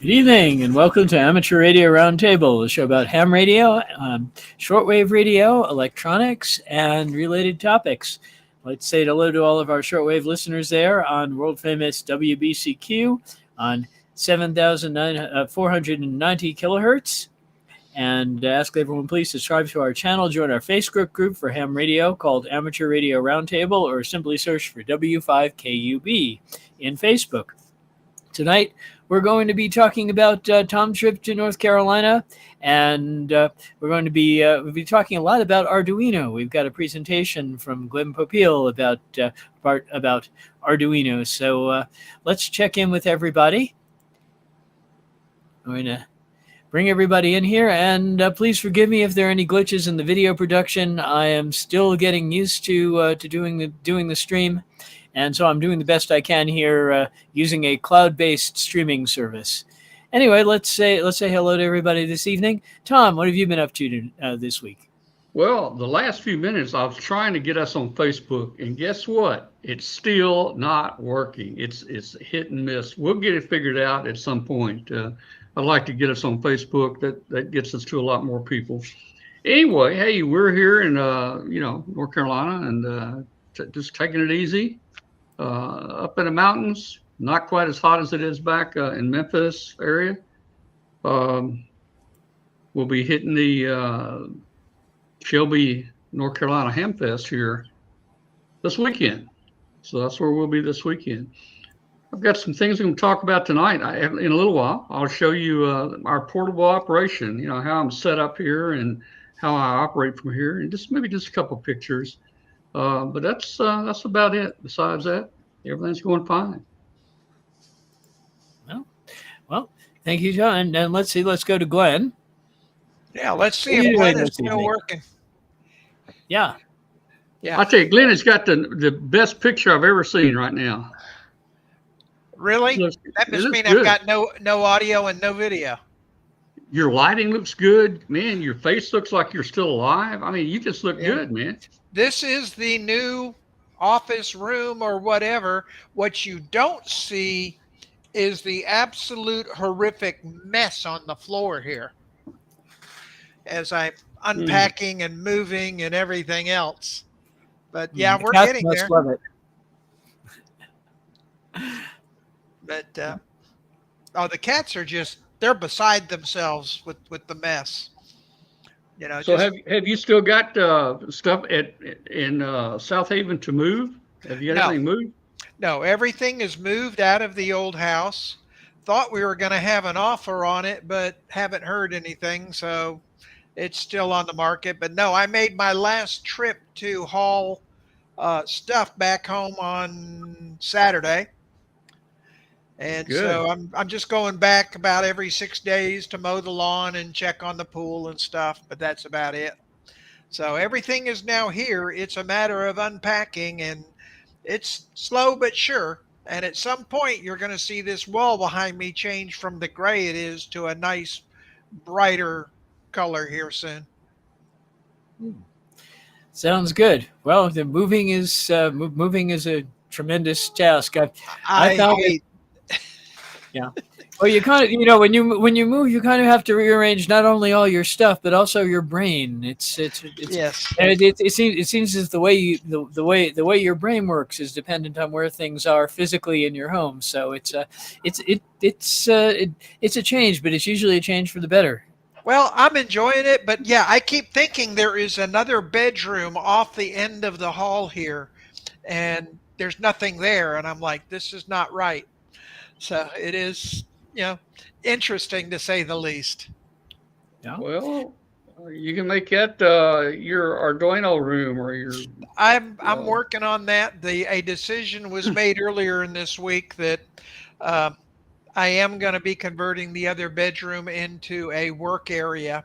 Good evening, and welcome to Amateur Radio Roundtable, a show about ham radio, shortwave radio, electronics, and related topics. I'd like to say hello to all of our shortwave listeners there on world-famous WBCQ on 7,490 kilohertz. And ask everyone please subscribe to our channel, join our Facebook group for ham radio called Amateur Radio Roundtable, or simply search for W5KUB in Facebook. Tonight, we're going to be talking about Tom's trip to North Carolina, and we're going to be we'll be talking a lot about Arduino. We've got a presentation from Glen about Arduino. So let's check in with everybody. I'm going to bring everybody in here, and please forgive me if there are any glitches in the video production. I am still getting used to doing the stream. And so I'm doing the best I can here using a cloud-based streaming service. Anyway, let's say hello to everybody this evening. Tom, what have you been up to this week? Well, the last few minutes I was trying to get us on Facebook, and guess what? It's still not working. It's hit and miss. We'll get it figured out at some point. I'd like to get us on Facebook. That gets us to a lot more people. Anyway, hey, we're here in North Carolina, and just taking it easy. Up in the mountains, not quite as hot as it is back in Memphis area. We'll be hitting the Shelby, North Carolina Hamfest here this weekend. So that's where we'll be this weekend. I've got some things I'm going to talk about tonight. In a little while, I'll show you our portable operation, how I'm set up here and how I operate from here, and maybe just a couple pictures. But that's about it. Besides that, everything's going fine. Well, thank you, John. And let's go to Glen. Yeah, let's see if Glen is still working. Yeah. I tell you, Glen has got the best picture I've ever seen right now. Really? That must mean I've got no audio and no video. Your lighting looks good, man. Your face looks like you're still alive. I mean, you just look good, man. This is the new office room or whatever. What you don't see is the absolute horrific mess on the floor here as I'm unpacking and moving and everything else. But yeah, we're getting there. Love it. But the cats are they're beside themselves with the mess. So have you still got stuff in South Haven to move? Have you got anything moved? No, everything is moved out of the old house. Thought we were going to have an offer on it, but haven't heard anything. So it's still on the market. But no, I made my last trip to haul stuff back home on Saturday. And good. So I'm just going back about every 6 days to mow the lawn and check on the pool and stuff, but that's about it. So everything is now here. It's a matter of unpacking, and it's slow but sure. And at some point, you're going to see this wall behind me change from the gray it is to a nice, brighter color here soon. Sounds good. Well, the moving is a tremendous task. I found it. Yeah. Well, you kind of, when you move, you kind of have to rearrange not only all your stuff but also your brain. It's yes. It seems as the way your brain works is dependent on where things are physically in your home. So it's a change, but it's usually a change for the better. Well, I'm enjoying it, but yeah, I keep thinking there is another bedroom off the end of the hall here, and there's nothing there, and I'm like, this is not right. So it is, interesting to say the least. Yeah. Well, you can make that your Arduino room or your. I'm working on that. A decision was made earlier in this week that I am going to be converting the other bedroom into a work area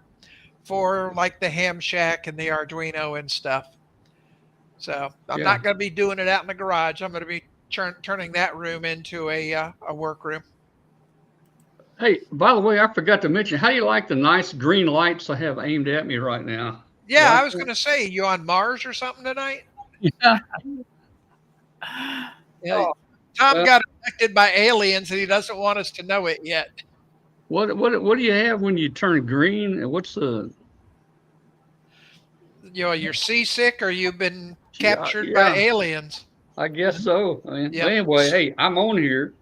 for like the ham shack and the Arduino and stuff. So I'm not going to be doing it out in the garage. I'm going to be turning that room into a workroom. Hey, by the way, I forgot to mention, how do you like the nice green lights I have aimed at me right now? Yeah, I was going to say, you on Mars or something tonight? Yeah. Tom got affected by aliens and he doesn't want us to know it yet. What do you have when you turn green? And what's the? You're seasick or you've been Yeah, captured by yeah, aliens. I guess so. I mean, but Yep. anyway, hey, I'm on here,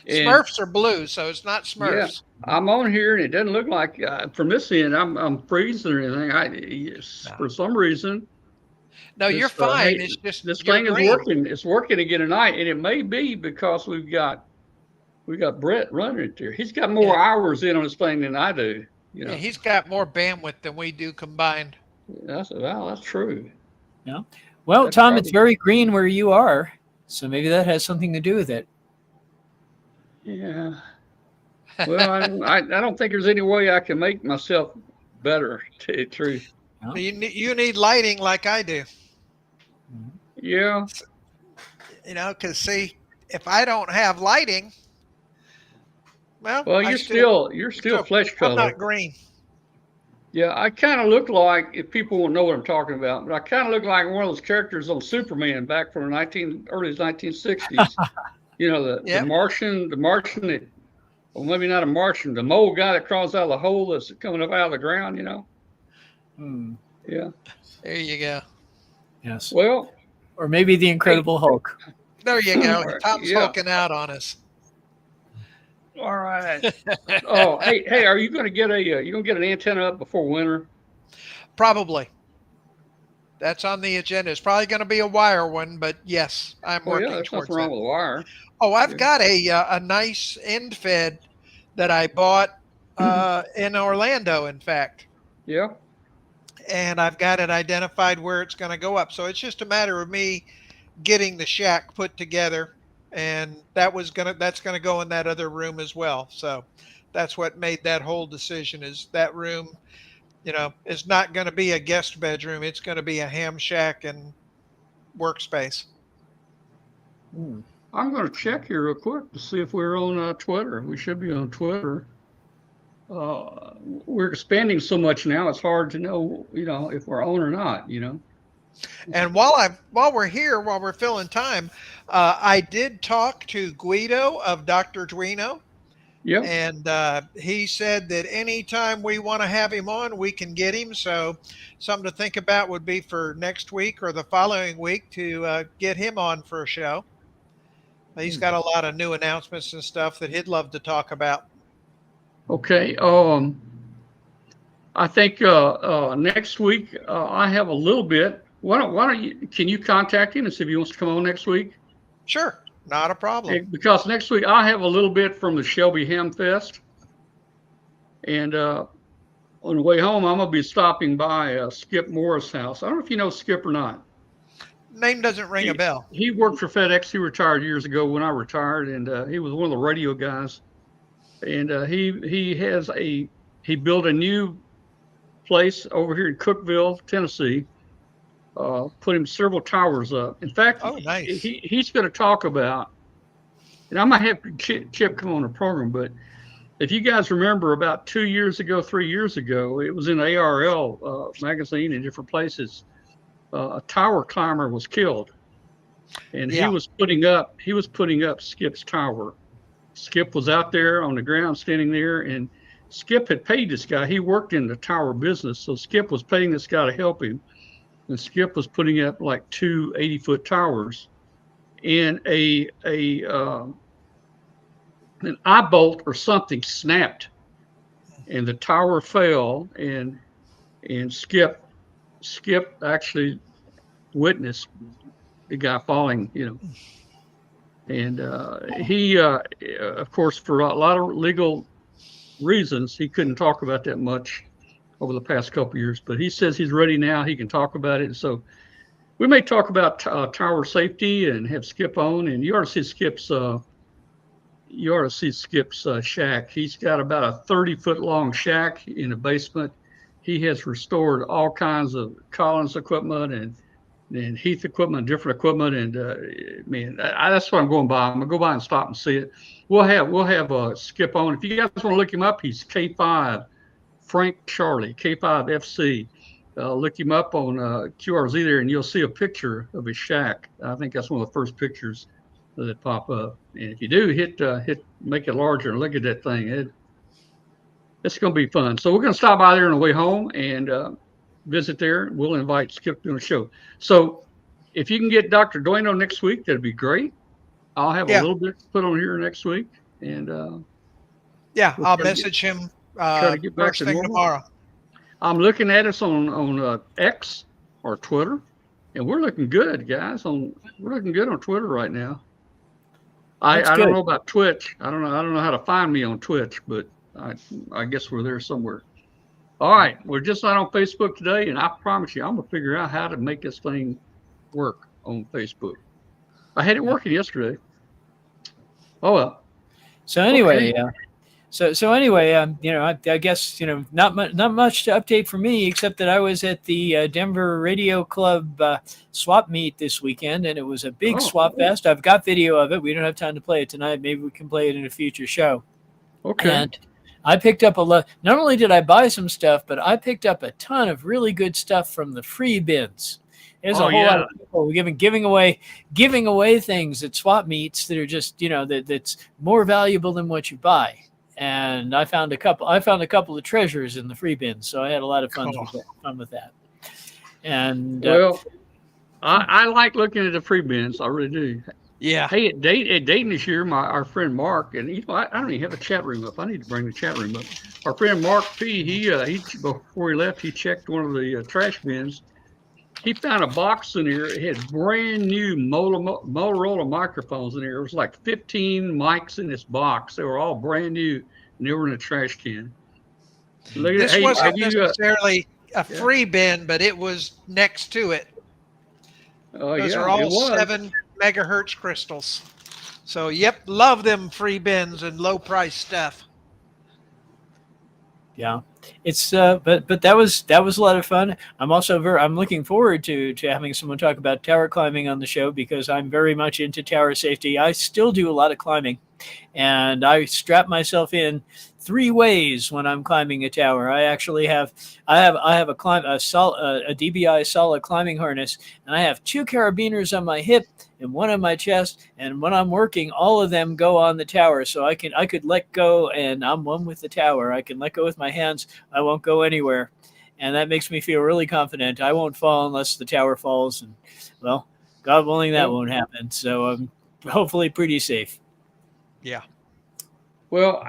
and Smurfs are blue, so it's not yeah, Smurfs. I'm on here, and it doesn't look like from this end I'm freezing or anything. No, For some reason no, you're this fine. hey It's just this you're thing is green. working. It's working again tonight, and it may be because we got Brett running it there. He's got more Yeah, hours in on this thing than I do. You yeah. know, He's got more bandwidth than we do combined. that's true. Yeah. Well, That's Tom, it's probably very green where you are, so maybe that has something to do with it. yeah. Well, I don't think there's any way I can make myself better. To tell you the truth. No? You need lighting like I do. Yeah. Because see, if I don't have lighting, well, Well, you're still so flesh I'm color. not green. Yeah, I kind of look like, if people will know what I'm talking about, but I kind of look like one of those characters on Superman back from the early 1960s. You know, Yep. The Martian that, well, maybe not a Martian, the mole guy that crawls out of the hole that's coming up out of the ground. You know. Hmm. Yeah. There you go. Yes. Well, Or maybe the Incredible Hulk. There you go. Tom's yeah. hulking out on us. All right. Oh, hey, are you going to get an antenna up before winter? Probably. That's on the agenda. It's probably going to be a wire one, but yes, I'm Oh yeah, working there's towards nothing wrong that. with the wire. Oh, I've Yeah. got a nice end fed that I bought in Orlando, in fact, Yeah. and I've got it identified where it's going to go up. So it's just a matter of me getting the shack put together, and that's gonna go in that other room as well. So that's what made that whole decision. Is that room, is not going to be a guest bedroom. It's going to be a ham shack and workspace. Hmm. I'm going to check here real quick to see if we're on Twitter. We should be on Twitter. We're expanding so much now; it's hard to know, if we're on or not. And while we're here, while we're filling time, I did talk to Guido of Dr. Arduino, Yep. and he said that anytime we want to have him on, we can get him. So something to think about would be for next week or the following week to get him on for a show. He's got a lot of new announcements and stuff that he'd love to talk about. Okay. I think next week I have a little bit. Why don't you? Can you contact him and see if he wants to come on next week? Sure, not a problem. Because next week I have a little bit from the Shelby Hamfest, and on the way home I'm gonna be stopping by Skip Morris' house. I don't know if you know Skip or not. Name doesn't ring a bell. He worked for FedEx. He retired years ago when I retired, and he was one of the radio guys. And he built a new place over here in Cookeville, Tennessee. Put him several towers up. In fact, Oh, nice. he's going to talk about, and I might have Chip come on the program, but if you guys remember about 3 years ago, it was in ARL magazine and different places. A tower climber was killed, and Yeah. he was putting up Skip's tower. Skip was out there on the ground standing there, and Skip had paid this guy. He worked in the tower business, so Skip was paying this guy to help him. And Skip was putting up like 2 80-foot towers, and an eye bolt or something snapped, and the tower fell, and Skip actually witnessed the guy falling, and he, of course, for a lot of legal reasons, he couldn't talk about that much over the past couple of years, but he says he's ready now. He can talk about it. So we may talk about tower safety and have Skip on, and you ought to see Skip's shack. He's got about a 30-foot long shack in the basement. He has restored all kinds of Collins equipment and Heath equipment, different equipment, and that's what I'm going by. I'm gonna go by and stop and see it. We'll have Skip on. If you guys want to look him up, he's K5 Frank Charlie, K5FC. Look him up on QRZ there, and you'll see a picture of his shack. I think that's one of the first pictures that pop up. And if you do, hit make it larger and look at that thing. it's going to be fun. So we're going to stop by there on the way home and visit there. We'll invite Skip to the show. So if you can get Dr. Arduino next week, that'd be great. I'll have a little bit to put on here next week, and I'll message him try to get back first to thing normal. tomorrow. I'm looking at us on X or Twitter, and we're looking good, guys. We're looking good on Twitter right now. I don't know about Twitch. I don't know how to find me on Twitch, but I guess we're there somewhere. All right, we're just not on Facebook today, and I promise you, I'm gonna figure out how to make this thing work on Facebook. I had it working yesterday. Oh well. So anyway, I guess not much to update for me except that I was at the Denver Radio Club swap meet this weekend, and it was a big swap fest. I've got video of it. We don't have time to play it tonight. Maybe we can play it in a future show. Okay. And I picked up a lot. Not only did I buy some stuff, but I picked up a ton of really good stuff from the free bins. There's a whole lot of people giving away things at swap meets that are just that's more valuable than what you buy. And I found a couple of treasures in the free bins, so I had a lot of fun with that. And I like looking at the free bins. I really do. Yeah. Hey, at Dayton this year, our friend Mark, and I don't even have a chat room up. I need to bring the chat room up. Our friend Mark P. He before he left, he checked one of the trash bins. He found a box in there. It had brand new Motorola microphones in there. It was like 15 mics in this box. They were all brand new, and they were in a trash can. This wasn't necessarily a free bin, but it was next to it. Those are all 7 megahertz crystals. So, love them free bins and low price stuff. Yeah, it's but that was a lot of fun. I'm looking forward to having someone talk about tower climbing on the show, because I'm very much into tower safety. I still do a lot of climbing, and I strap myself in 3 ways when I'm climbing a tower. I actually have a DBI solid climbing harness, and I have 2 carabiners on my hip and 1 on my chest. And when I'm working, all of them go on the tower, so I could let go, and I'm one with the tower. I can let go with my hands. I won't go anywhere, and that makes me feel really confident. I won't fall unless the tower falls, and well, God willing, that won't happen. So I'm hopefully pretty safe. Yeah. Well,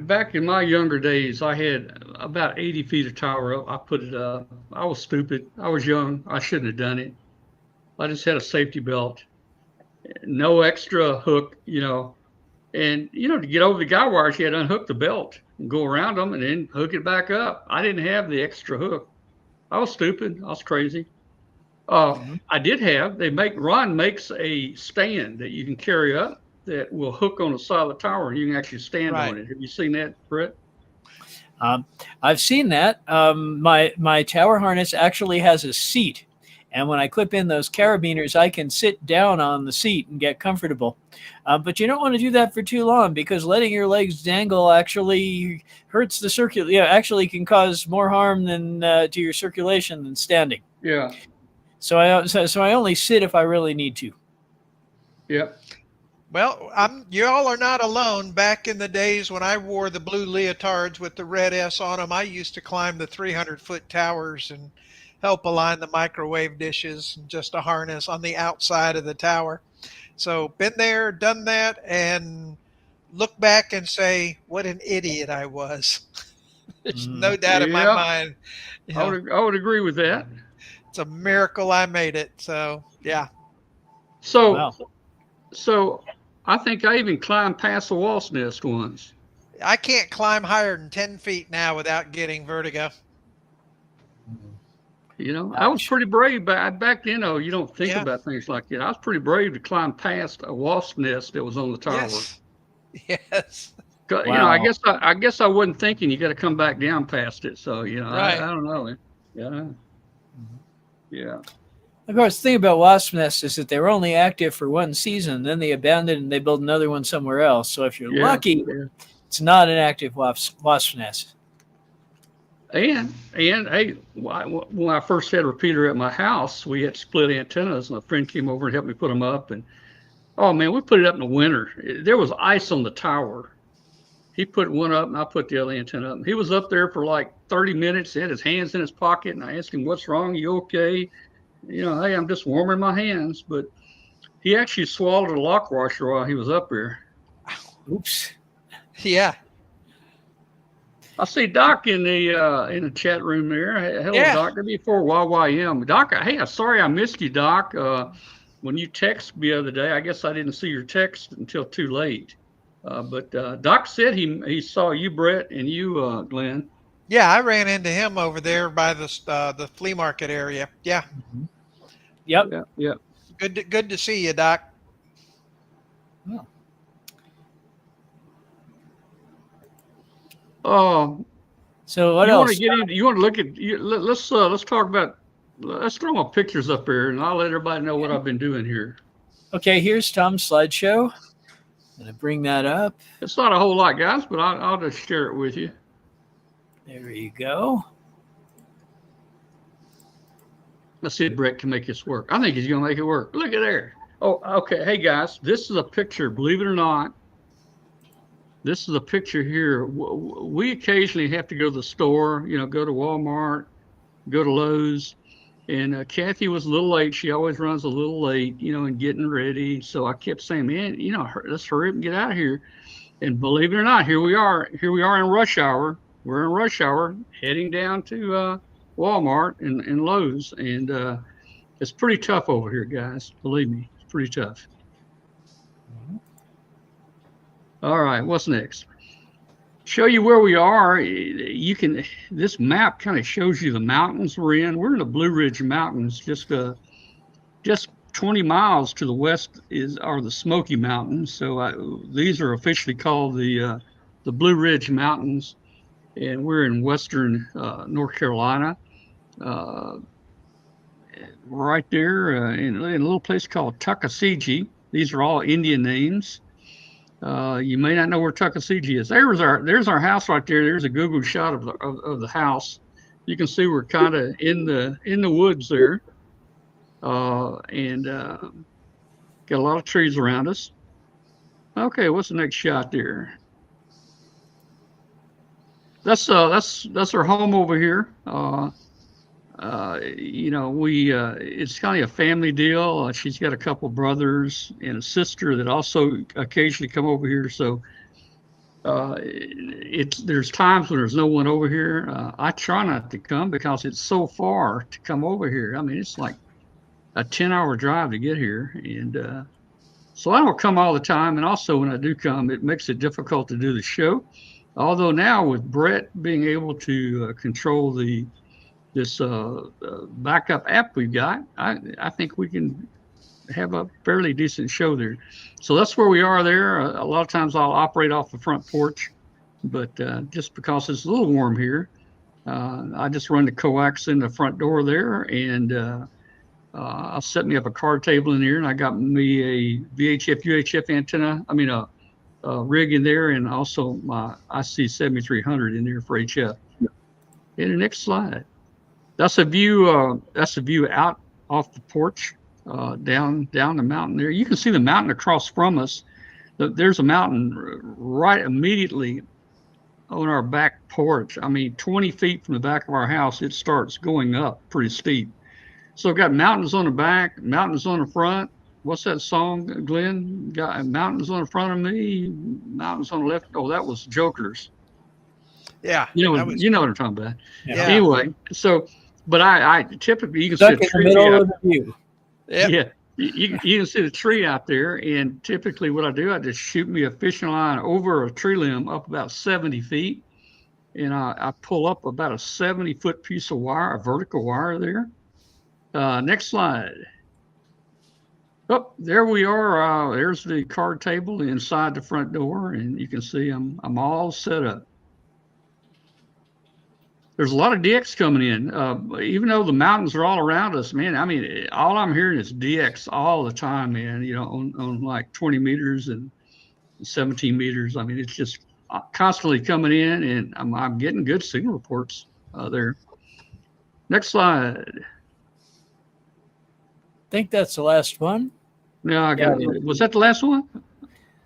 back in my younger days, I had about 80 feet of tower up. I put it up. I was stupid. I was young. I shouldn't have done it. I just had a safety belt, no extra hook, and to get over the guy wires, you had to unhook the belt and go around them and then hook it back up. I didn't have the extra hook. I was stupid. I was crazy. Ron makes a stand that you can carry up that will hook on the side of the tower, and you can actually stand on it. Have you seen that, Brett? I've seen that. My tower harness actually has a seat, and when I clip in those carabiners, I can sit down on the seat and get comfortable. But you don't want to do that for too long, because letting your legs dangle actually hurts the circulation. Yeah, actually can cause more harm than to your circulation than standing. Yeah. So I only sit if I really need to. Yep. Well, y'all are not alone. Back in the days when I wore the blue leotards with the red S on them, I used to climb the 300-foot towers and help align the microwave dishes, and just a harness on the outside of the tower. So been there, done that, and look back and say, what an idiot I was. There's no doubt in my mind. I would agree with that. It's a miracle I made it. So, yeah. So I think I even climbed past the wasp nest once. I can't climb higher than 10 feet now without getting vertigo. I was pretty brave back then. You don't think about things like that. I was pretty brave to climb past a wasp nest that was on the tower. Yes. Wow. I guess I wasn't thinking you got to come back down past it. So I don't know. Yeah. Of course, the thing about wasp nests is that they were only active for 1 season, then they abandon and they build another one somewhere else. So if you're lucky, it's not an active wasp nest. And hey, when I first had a repeater at my house, we had split antennas, and a friend came over and helped me put them up. And oh man, we put it up in the winter. There was ice on the tower, he put one up and I put the other antenna up. He was up there for like 30 minutes. He had his hands in his pocket, and I asked him, "What's wrong? You okay?" You know, "Hey, I'm just warming my hands." But he actually swallowed a lock washer while he was up there. Oops. Yeah. I see Doc in the chat room there. Hello, Yeah. Doc. Before YYM. Doc, hey, I'm sorry I missed you, Doc. When you texted me the other day, I guess I didn't see your text until too late. But Doc said he saw you, Brett, and you, Glenn. Yeah, I ran into him over there by the flea market area. Yeah. Yep. Yeah. Good to see you, Doc. So what else? You want to look at? Let's talk about. Let's throw my pictures up here, and I'll let everybody know what I've been doing here. Okay, here's Tom's slideshow. I'm gonna bring that up. It's not a whole lot, guys, but I'll just share it with you. There you go. Let's see if Brett can make this work. I think he's going to make it work. Look at there. Oh, okay. Hey, guys, this is a picture, believe it or not. This is a picture here. We occasionally have to go to the store, you know, go to Walmart, go to Lowe's. And Kathy was a little late. She always runs a little late, you know, in getting ready. So I kept saying, man, you know, let's hurry up and get out of here. And believe it or not, here we are in rush hour. We're in rush hour heading down to Walmart and Lowe's. And it's pretty tough over here, guys. Believe me, it's pretty tough. All right, what's next? Show you where we are. You can. This map kind of shows you the mountains we're in. We're in the Blue Ridge Mountains. Just 20 miles to the west are the Smoky Mountains. So these are officially called the Blue Ridge Mountains, and we're in western North Carolina. Right there in a little place called Tuckasegee. These are all Indian names. You may not know where Tuckasegee is. There's our house right there. There's a Google shot of the house. You can see we're kind of in the woods there, and got a lot of trees around us. Okay, what's the next shot there? That's our home over here. You know, it's kind of a family deal. She's got a couple brothers and a sister that also occasionally come over here. So there's times when there's no one over here. I try not to come because it's so far to come over here. I mean, it's like a 10-hour drive to get here. And so I don't come all the time. And also when I do come, it makes it difficult to do the show. Although now with Brett being able to control this backup app we've got, I think we can have a fairly decent show there. So that's where we are there. A lot of times I'll operate off the front porch, but just because it's a little warm here, I just run the coax in the front door there, and I'll set me up a card table in here, and I got me a VHF, UHF antenna, a rig in there, and also my IC 7300 in there for HF. And the next slide. That's a view out off the porch, down the mountain there. You can see the mountain across from us. There's a mountain right immediately on our back porch. I mean, 20 feet from the back of our house, it starts going up pretty steep. So I've got mountains on the back, mountains on the front. What's that song, Glenn? Got mountains on the front of me, mountains on the left. Oh, that was Jokers. Yeah. You know what I'm talking about. Yeah. Anyway, so, but I typically, you can see a tree of the view. Yep. Yeah. You can see the tree out there. And typically what I do, I just shoot me a fishing line over a tree limb up about 70 feet. And I pull up about a 70-foot piece of wire, a vertical wire there. Next slide. Oh, there we are. There's the card table inside the front door, and you can see I'm all set up. There's a lot of DX coming in, even though the mountains are all around us, man. I mean, all I'm hearing is DX all the time, man. You know, on like 20 meters and 17 meters. I mean, it's just constantly coming in, and I'm getting good signal reports there. Next slide. I think that's the last one. Yeah, I got it. Was that the last one?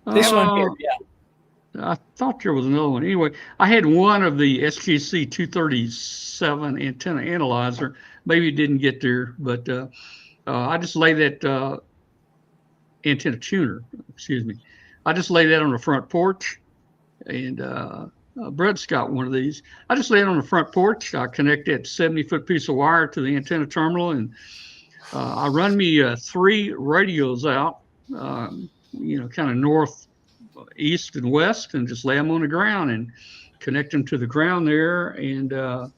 This one here, yeah. I thought there was another one. Anyway, I had one of the SGC 237 antenna analyzer. Maybe it didn't get there, but I just lay that antenna tuner, excuse me. I just lay that on the front porch, and Brett's got one of these. I just lay it on the front porch. I connect that 70-foot piece of wire to the antenna terminal, and I run me 3 radios out, kind of north, east, and west, and just lay them on the ground and connect them to the ground there. And that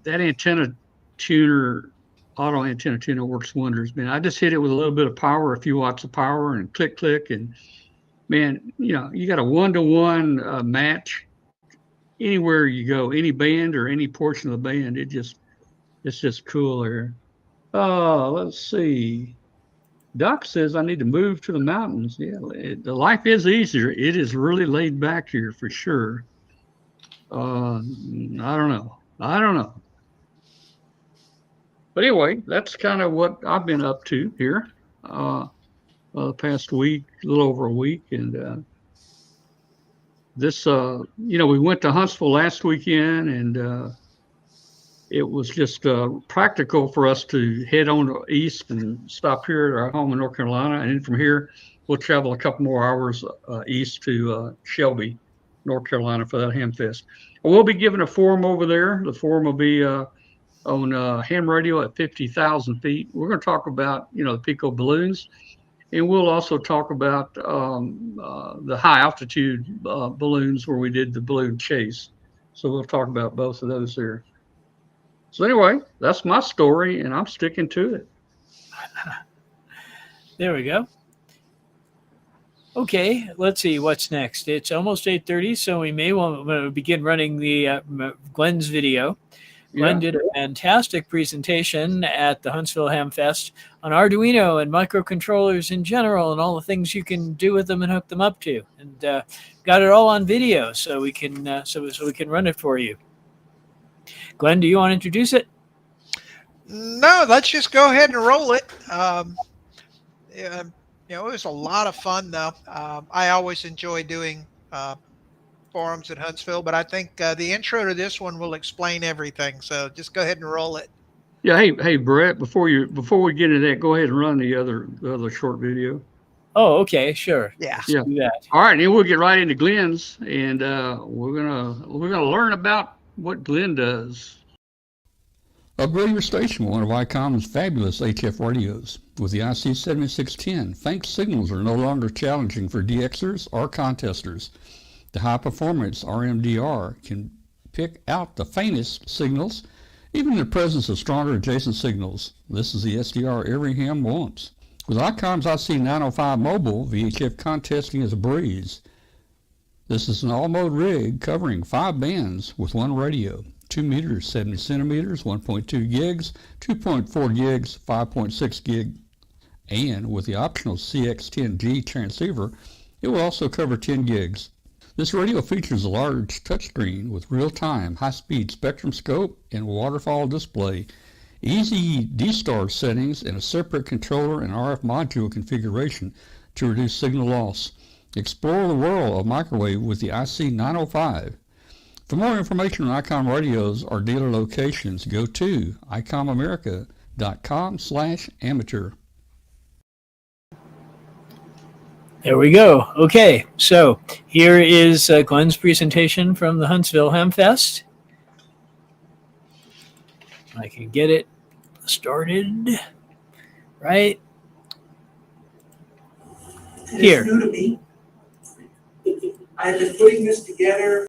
antenna tuner, auto antenna tuner, works wonders, man. I just hit it with a little bit of power, a few watts of power, and click, click, and man, you got a 1-to-1 match anywhere you go, any band or any portion of the band. It's just cool there. Let's see. Doc says I need to move to the mountains. Yeah, the life is easier. It is really laid back here for sure. I don't know. But anyway, that's kind of what I've been up to here the past week, a little over a week. And this, we went to Huntsville last weekend, and it was just practical for us to head on east and stop here at our home in North Carolina. And then from here, we'll travel a couple more hours east to Shelby, North Carolina, for that hamfest. We'll be given a forum over there. The forum will be on ham radio at 50,000 feet. We're going to talk about, the Pico balloons. And we'll also talk about the high altitude balloons where we did the balloon chase. So we'll talk about both of those there. So anyway, that's my story, and I'm sticking to it. There we go. Okay, let's see what's next. It's almost 8:30, so we may want to begin running the Glen's video. Glen did a fantastic presentation at the Huntsville Hamfest on Arduino and microcontrollers in general and all the things you can do with them and hook them up to. And got it all on video, so we can so we can run it for you. Glen, do you want to introduce it? No, let's just go ahead and roll it. It was a lot of fun, though. I always enjoy doing forums at Huntsville, but I think the intro to this one will explain everything. So just go ahead and roll it. Yeah. Hey, Brett. Before we get into that, go ahead and run the other short video. Oh, okay, sure. Yeah. Let's do that. All right, then we'll get right into Glen's, and we're gonna learn about what Glen does. Upgrade your station with one of Icom's fabulous HF radios. With the IC7610, faint signals are no longer challenging for DXers or contesters. The high-performance RMDR can pick out the faintest signals, even in the presence of stronger adjacent signals. This is the SDR every ham wants. With Icom's IC905 Mobile, VHF contesting is a breeze. This is an all-mode rig covering 5 bands with one radio. 2 meters, 70 centimeters, 1.2 gigs, 2.4 gigs, 5.6 gig, and with the optional CX10G transceiver, it will also cover 10 gigs. This radio features a large touchscreen with real-time, high-speed spectrum scope and waterfall display, easy D-Star settings, and a separate controller and RF module configuration to reduce signal loss. Explore the world of microwave with the IC905. For more information on Icom radios or dealer locations, go to icomamerica.com/amateur. There we go. Okay, so here is Glen's presentation from the Huntsville Hamfest. I can get it started right here. It's new to me. I've been putting this together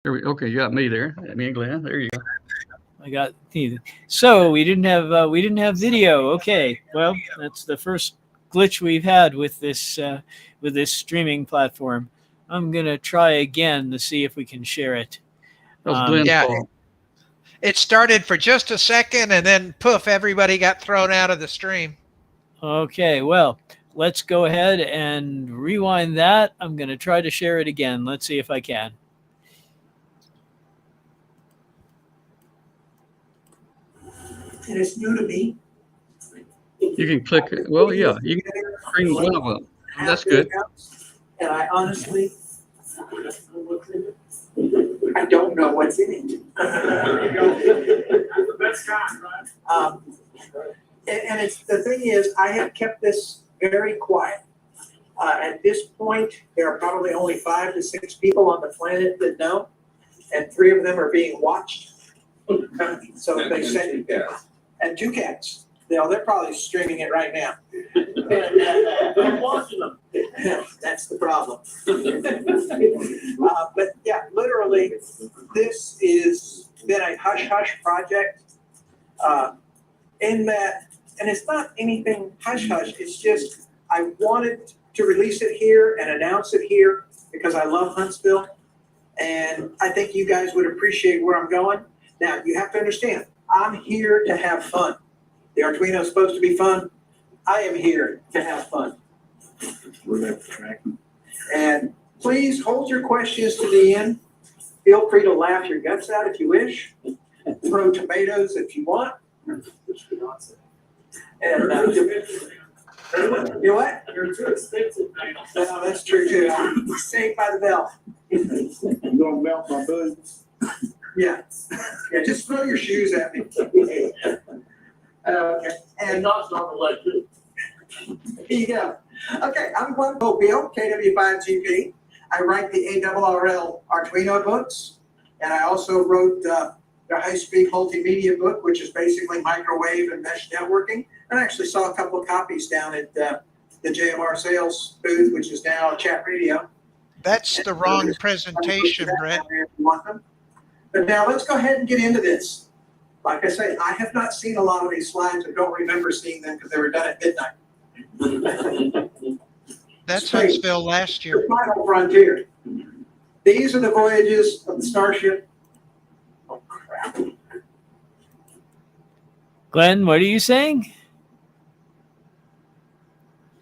Okay, you got me there. Me and Glenn. There you go. I got so we didn't have video. Okay, well that's the first glitch we've had with this streaming platform. I'm gonna try again to see if we can share it. That was Glenn's Yeah, fault. it started for just a second, and then poof, everybody got thrown out of the stream. Okay, well let's go ahead and rewind that. I'm gonna try to share it again. Let's see if I can. And it's new to me. You can click it. Well, yeah, you can bring one of them. That's good. And I honestly, I don't know what's in it. And it's, the thing is, I have kept this very quiet. At this point, there are probably only 5 to 6 people on the planet that know, and 3 of them are being watched. So they said, and 2 cats. They're probably streaming it right now. I'm watching them. That's the problem. But yeah, literally, this is been a hush-hush project. In that, and it's not anything hush-hush, it's just I wanted to release it here and announce it here because I love Huntsville. And I think you guys would appreciate where I'm going. Now, you have to understand, I'm here to have fun. The Arduino is supposed to be fun. I am here to have fun. And please hold your questions to the end. Feel free to laugh your guts out if you wish. Throw tomatoes if you want. And you know what? You're too expensive. No, that's true too. I'm saved by the bell. You gonna melt my boots? Yeah. Yeah, just throw your shoes at me. Okay. And not on the leg too. Here you go. Okay, I'm Glen KW5GP. I write the ARRL Arduino books, and I also wrote the high-speed multimedia book, which is basically microwave and mesh networking. And I actually saw a couple of copies down at the JMR sales booth, which is now chat radio. That's the wrong presentation, Brett. But now let's go ahead and get into this. Like I say, I have not seen a lot of these slides. I don't remember seeing them because they were done at midnight. That's Huntsville last year. The final frontier. These are the voyages of the Starship. Oh, crap. Glenn, what are you saying?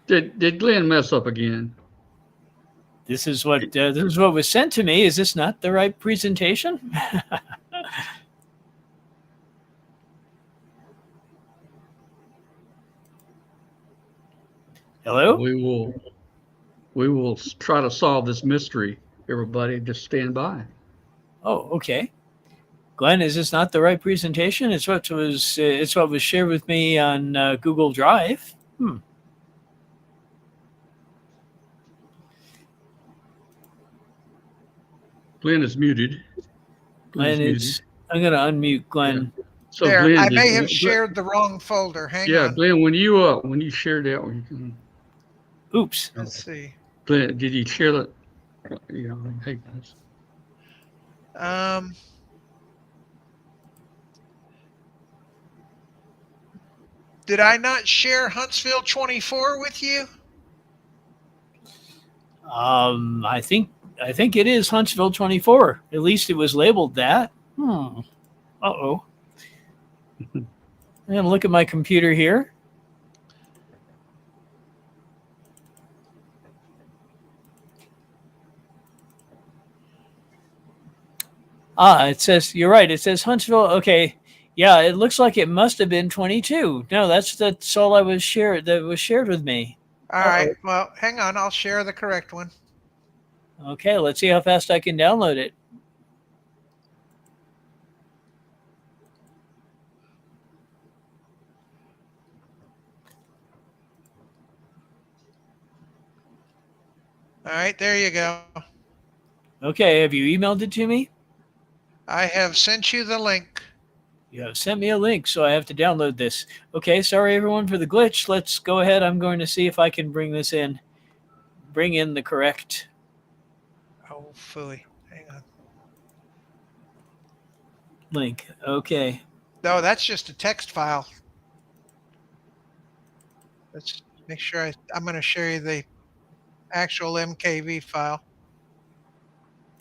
Did Glenn mess up again? This is what was sent to me. Is this not the right presentation? Hello? We will try to solve this mystery. Everybody just stand by. Oh, okay. Glenn, is this not the right presentation? It's what was shared with me on Google Drive. Glenn is muted. Glenn is. I'm going to unmute Glenn. Yeah. So There, Glenn, I may have shared the wrong folder. Hang on. Glenn, when you shared that one, you can. Oops. Let's see. Glenn, did you share that? Hey guys. Did I not share Huntsville 24 with you? I think it is Huntsville 24. At least it was labeled that. Uh-oh. I'm going to look at my computer here. It says, you're right. It says Huntsville. Okay. Yeah, it looks like it must have been 22. No, that's all that was shared with me. All right. Well, hang on. I'll share the correct one. Okay, let's see how fast I can download it. All right, there you go. Okay, have you emailed it to me? I have sent you the link. You have sent me a link, so I have to download this. Okay, sorry everyone for the glitch. Let's go ahead. I'm going to see if I can bring this in. Bring in the correct. Oh, phooey. Hang on. link. Okay. No, that's just a text file. Let's make sure I'm going to show you the actual MKV file.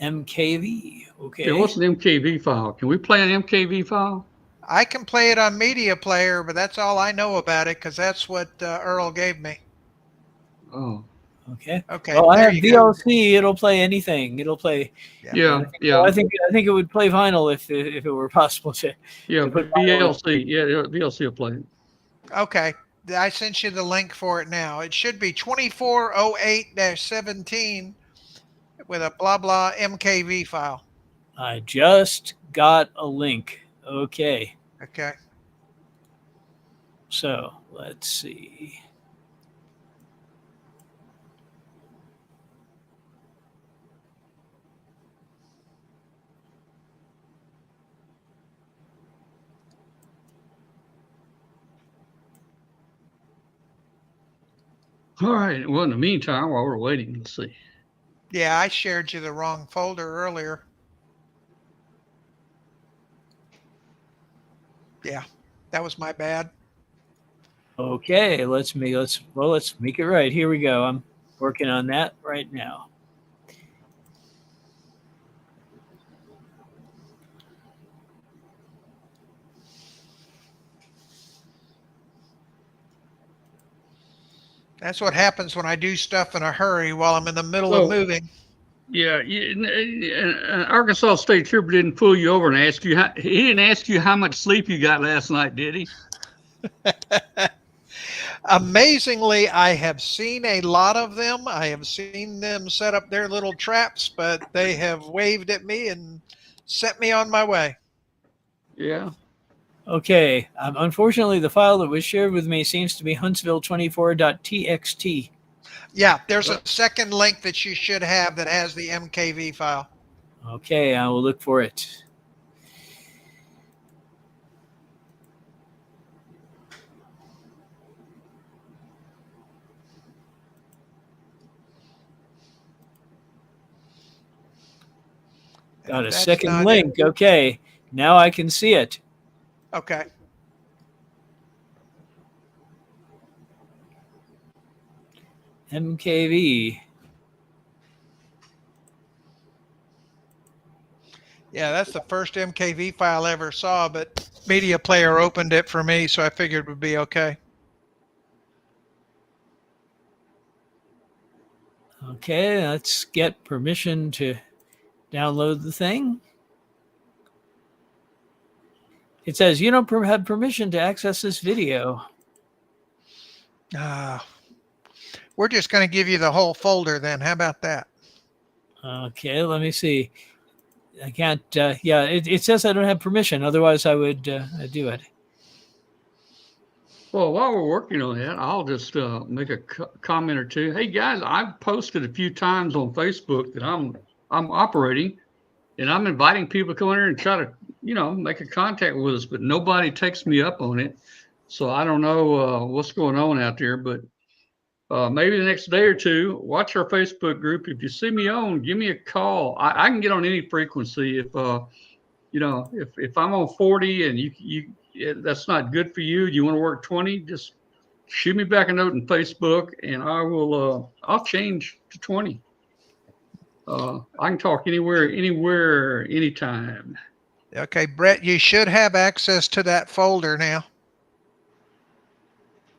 MKV. Okay. Yeah, what's an MKV file? Can we play an MKV file? I can play it on Media Player, but that's all I know about it because that's what Earl gave me. Oh, Okay. Okay, Well, I there have you go. VLC. It'll play anything. It'll play. yeah, I think it would play vinyl if it were possible to. yeah. to put But vinyl. VLC, yeah, VLC will play it. Okay, I sent you the link for it now. It should be 2408-17 with a blah blah MKV file. I just got a link. Okay. Okay. So let's see. All right. Well, in the meantime, while we're waiting, let's see. Yeah, I shared you the wrong folder earlier. Yeah, that was my bad. Okay, let's make it right. Here we go. I'm working on that right now. That's what happens when I do stuff in a hurry while I'm in the middle of moving. Yeah, and Arkansas State Trooper didn't pull you over and ask you. He didn't ask you how much sleep you got last night, did he? Amazingly, I have seen a lot of them. I have seen them set up their little traps, but they have waved at me and sent me on my way. Yeah. Okay. Unfortunately, the file that was shared with me seems to be huntsville24.txt. Yeah, there's a second link that you should have that has the MKV file. Okay, I will look for it. Got a second link. Okay, now I can see it. Okay. MKV. Yeah, that's the first MKV file I ever saw, but Media Player opened it for me, so I figured it would be okay. Okay, let's get permission to download the thing. It says you don't have permission to access this video. We're just going to give you the whole folder then. How about that? Okay, let me see. I can't. Yeah, it says I don't have permission. Otherwise, I would do it. Well, while we're working on that, I'll just make a comment or two. Hey guys, I've posted a few times on Facebook that I'm operating, and I'm inviting people to come in here and try to, make a contact with us, but nobody takes me up on it. So I don't know what's going on out there, but maybe the next day or two, watch our Facebook group. If you see me on, give me a call. I can get on any frequency. If if I'm on 40 and you that's not good for you, you want to work 20, just shoot me back a note in Facebook, and I will. I'll change to 20. I can talk anywhere, anytime. Okay, Brett, you should have access to that folder now.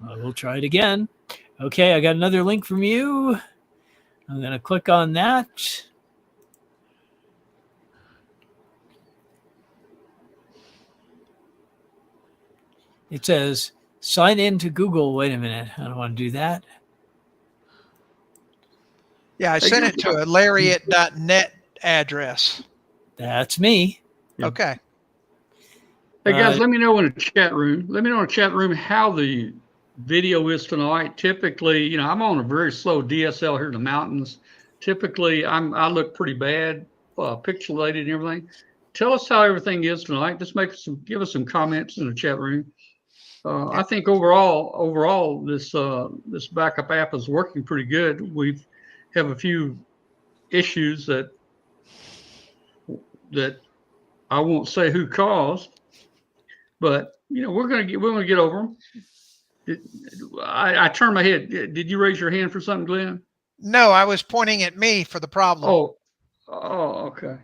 We'll try it again. Okay, I got another link from you. I'm going to click on that. It says sign in to Google. Wait a minute. I don't want to do that. Yeah, I sent it to a lariat.net address. That's me. Yeah. Okay. Hey guys, let me know in the chat room. Let me know in the chat room how the video is tonight. Typically, I'm on a very slow DSL here in the mountains. Typically, I look pretty bad, pixelated and everything. Tell us how everything is tonight. Just give us some comments in the chat room. I think overall, this backup app is working pretty good. We have a few issues that I won't say who caused, but we're gonna get over them. I turned my head. Did you raise your hand for something, Glenn? No, I was pointing at me for the problem. Oh, okay.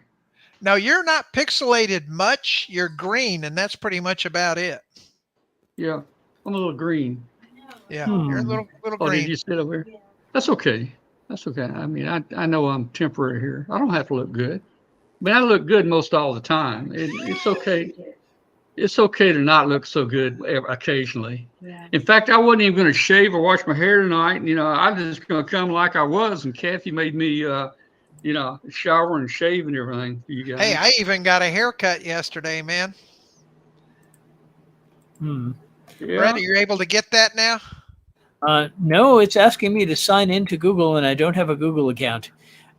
No, you're not pixelated much. You're green, and that's pretty much about it. Yeah, I'm a little green. Yeah, you're a little Oh, green. did you sit over here? That's okay. That's okay. I mean, I know I'm temporary here. I don't have to look good. I mean, I look good most all the time. It's okay. It's okay to not look so good occasionally. Yeah. In fact, I wasn't even going to shave or wash my hair tonight. I'm just going to come like I was. And Kathy made me, shower and shave and everything for you guys. Hey, I even got a haircut yesterday, man. Hmm. Yeah. Brett, are you able to get that now? No, it's asking me to sign into Google, and I don't have a Google account.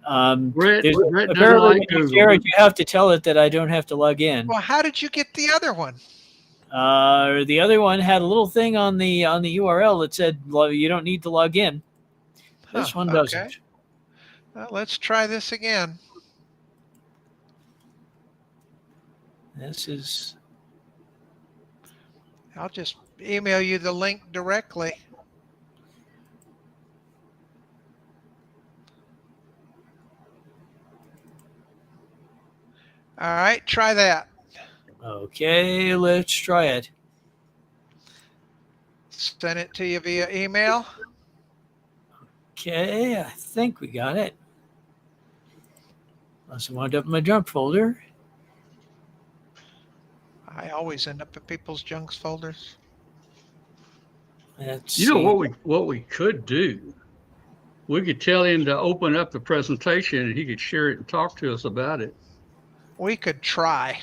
Brett doesn't apparently, like Google. Jared, you have to tell it that I don't have to log in. Well, how did you get the other one? The other one had a little thing on the URL that said you don't need to log in. This one doesn't. Okay. Well, let's try this again. This is. I'll just email you the link directly. All right, try that. Okay, let's try it. Send it to you via email. Okay, I think we got it. Unless it wound up in my junk folder. I always end up in people's junk folders. Let's You know see. what we could do? We could tell him to open up the presentation and he could share it and talk to us about it. We could try.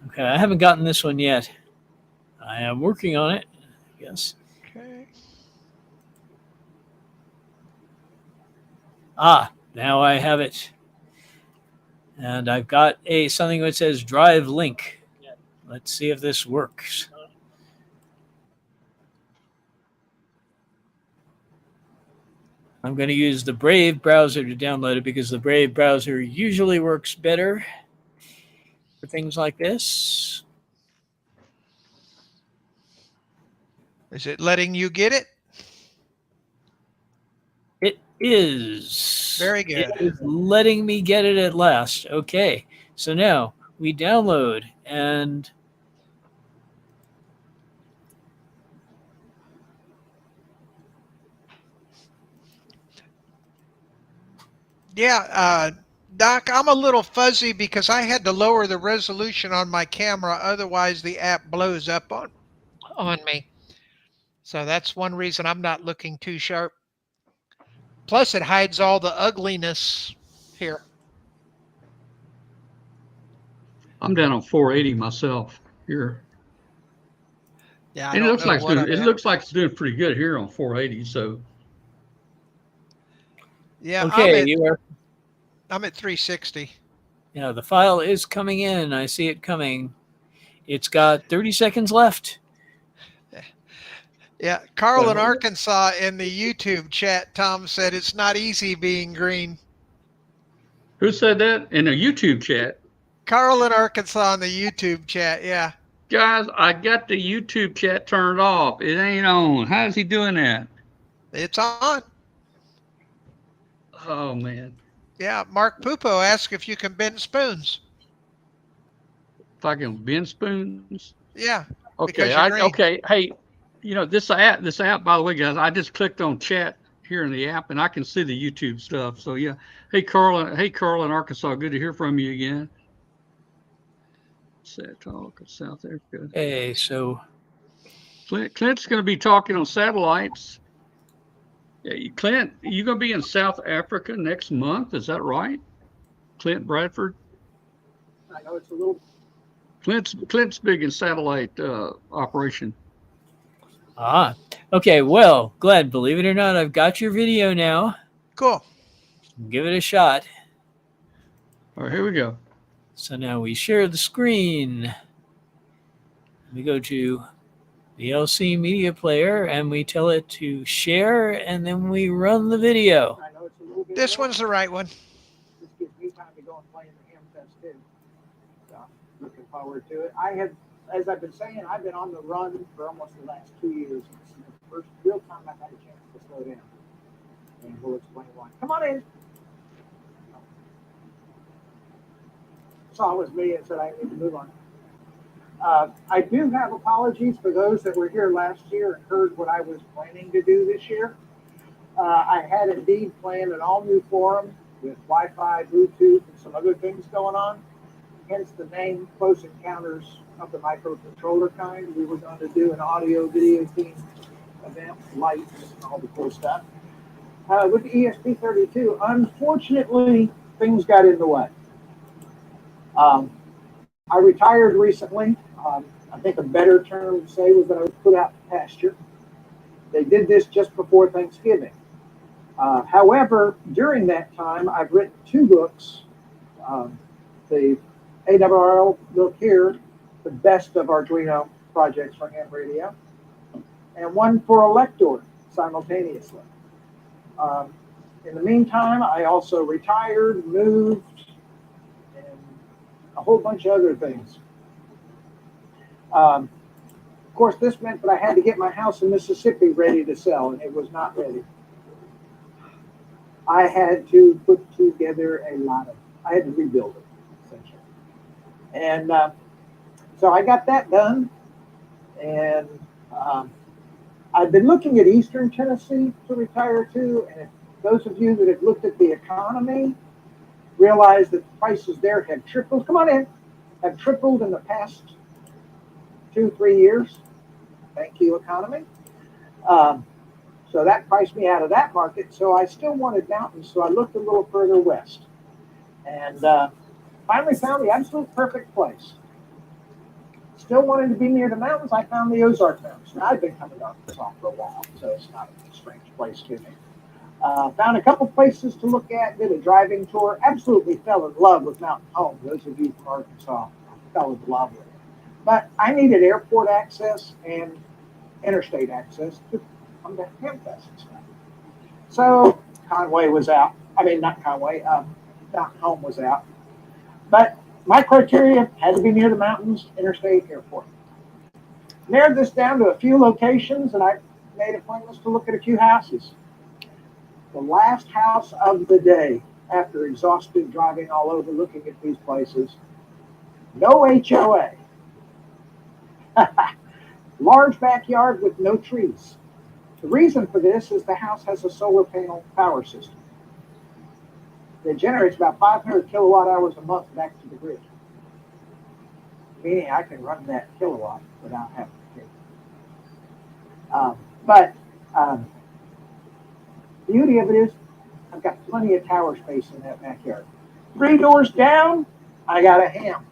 Okay, I haven't gotten this one yet. I am working on it, I guess. Okay. Now I have it. And I've got something that says drive link. Let's see if this works. I'm going to use the Brave browser to download it because the Brave browser usually works better for things like this. Is it letting you get it? It is. Very good. It is letting me get it at last. Okay. So now we download and Yeah, Doc, I'm a little fuzzy because I had to lower the resolution on my camera. Otherwise, the app blows up on me. So that's one reason I'm not looking too sharp. Plus, it hides all the ugliness here. I'm down on 480 myself here. Yeah, I And it don't looks know like what I'm it at. looks like it's doing pretty good here on 480. So Yeah, okay, I'm at 360. the file is coming in. I see it coming. It's got 30 seconds left. Yeah, Carl in Arkansas in the YouTube chat, Tom said it's not easy being green. who said that in a YouTube chat? Carl in Arkansas in the YouTube chat, yeah. Guys, I got the YouTube chat turned off. It ain't on. How's he doing that? It's on. Oh man. Yeah, Mark Pupo asked if you can bend spoons. If I can bend spoons. Yeah. Okay. Because you're green. Okay. Hey, this app, by the way, guys, I just clicked on chat here in the app and I can see the YouTube stuff. So yeah. Hey Carl in Arkansas, good to hear from you again. South Africa. Okay, so Clint's going to be talking on satellites. Yeah, Clint, you're going to be in South Africa next month. Is that right? Clint Bradford? I know it's a little. Clint's big in satellite operation. okay, well, Glenn, believe it or not, I've got your video now. Cool. Give it a shot. All right, here we go. So now we share the screen. We go to the LC media player and we tell it to share, and then we run the video. I know it's a little bit This long. one's the right one. This gives me time to go and play in the hamfest too. So looking forward to it. I have, as I've been saying, I've been on the run for almost the last 2 years. It's the first real time I've had a chance to slow down. And we'll explain why. Come on in. Saw it was me and said I need to move on. I do have apologies for those that were here last year and heard what I was planning to do this year. I had indeed planned an all-new forum with Wi-Fi, Bluetooth, and some other things going on. Hence the name Close Encounters of the Microcontroller Kind. We were going to do an audio-video theme event, lights, and all the cool stuff. With the ESP32, unfortunately, things got in the way. I retired recently. I think a better term to say was that I was put out to pasture. They did this just before Thanksgiving. However, during that time, I've written 2 books. The ARRL book here, the best of Arduino projects for ham radio, and one for Elector simultaneously. In the meantime, I also retired, moved, and a whole bunch of other things. Of course, this meant that I had to get my house in Mississippi ready to sell, and it was not ready. I had to put together I had to rebuild it, essentially. And so I got that done, and I've been looking at Eastern Tennessee to retire to, and if those of you that have looked at the economy realize that the prices there have tripled. Come on in. Have tripled in the past 2-3 years. Thank you, economy. So that priced me out of that market. So I still wanted mountains, so I looked a little further west, and finally found the absolute perfect place. Still wanted to be near the mountains. I found the Ozark Mountains. Now, I've been coming to Arkansas for a while, so it's not a strange place to me. Found a couple places to look at, did a driving tour, absolutely fell in love with Mountain Home. Those of you from Arkansas fell in love with it. But I needed airport access and interstate access to come to hamfest and stuff. So Conway was out. I mean, not Conway, Mountain Home was out. But my criteria had to be near the mountains, interstate, airport. Narrowed this down to a few locations, and I made appointments to look at a few houses. The last house of the day, after exhausted driving all over looking at these places, no HOA. Large backyard with no trees. The reason for this is the house has a solar panel power system that generates about 500 kilowatt hours a month back to the grid. Meaning I can run that kilowatt without having to pay. The beauty of it is I've got plenty of tower space in that backyard. 3 doors down, I got a ham,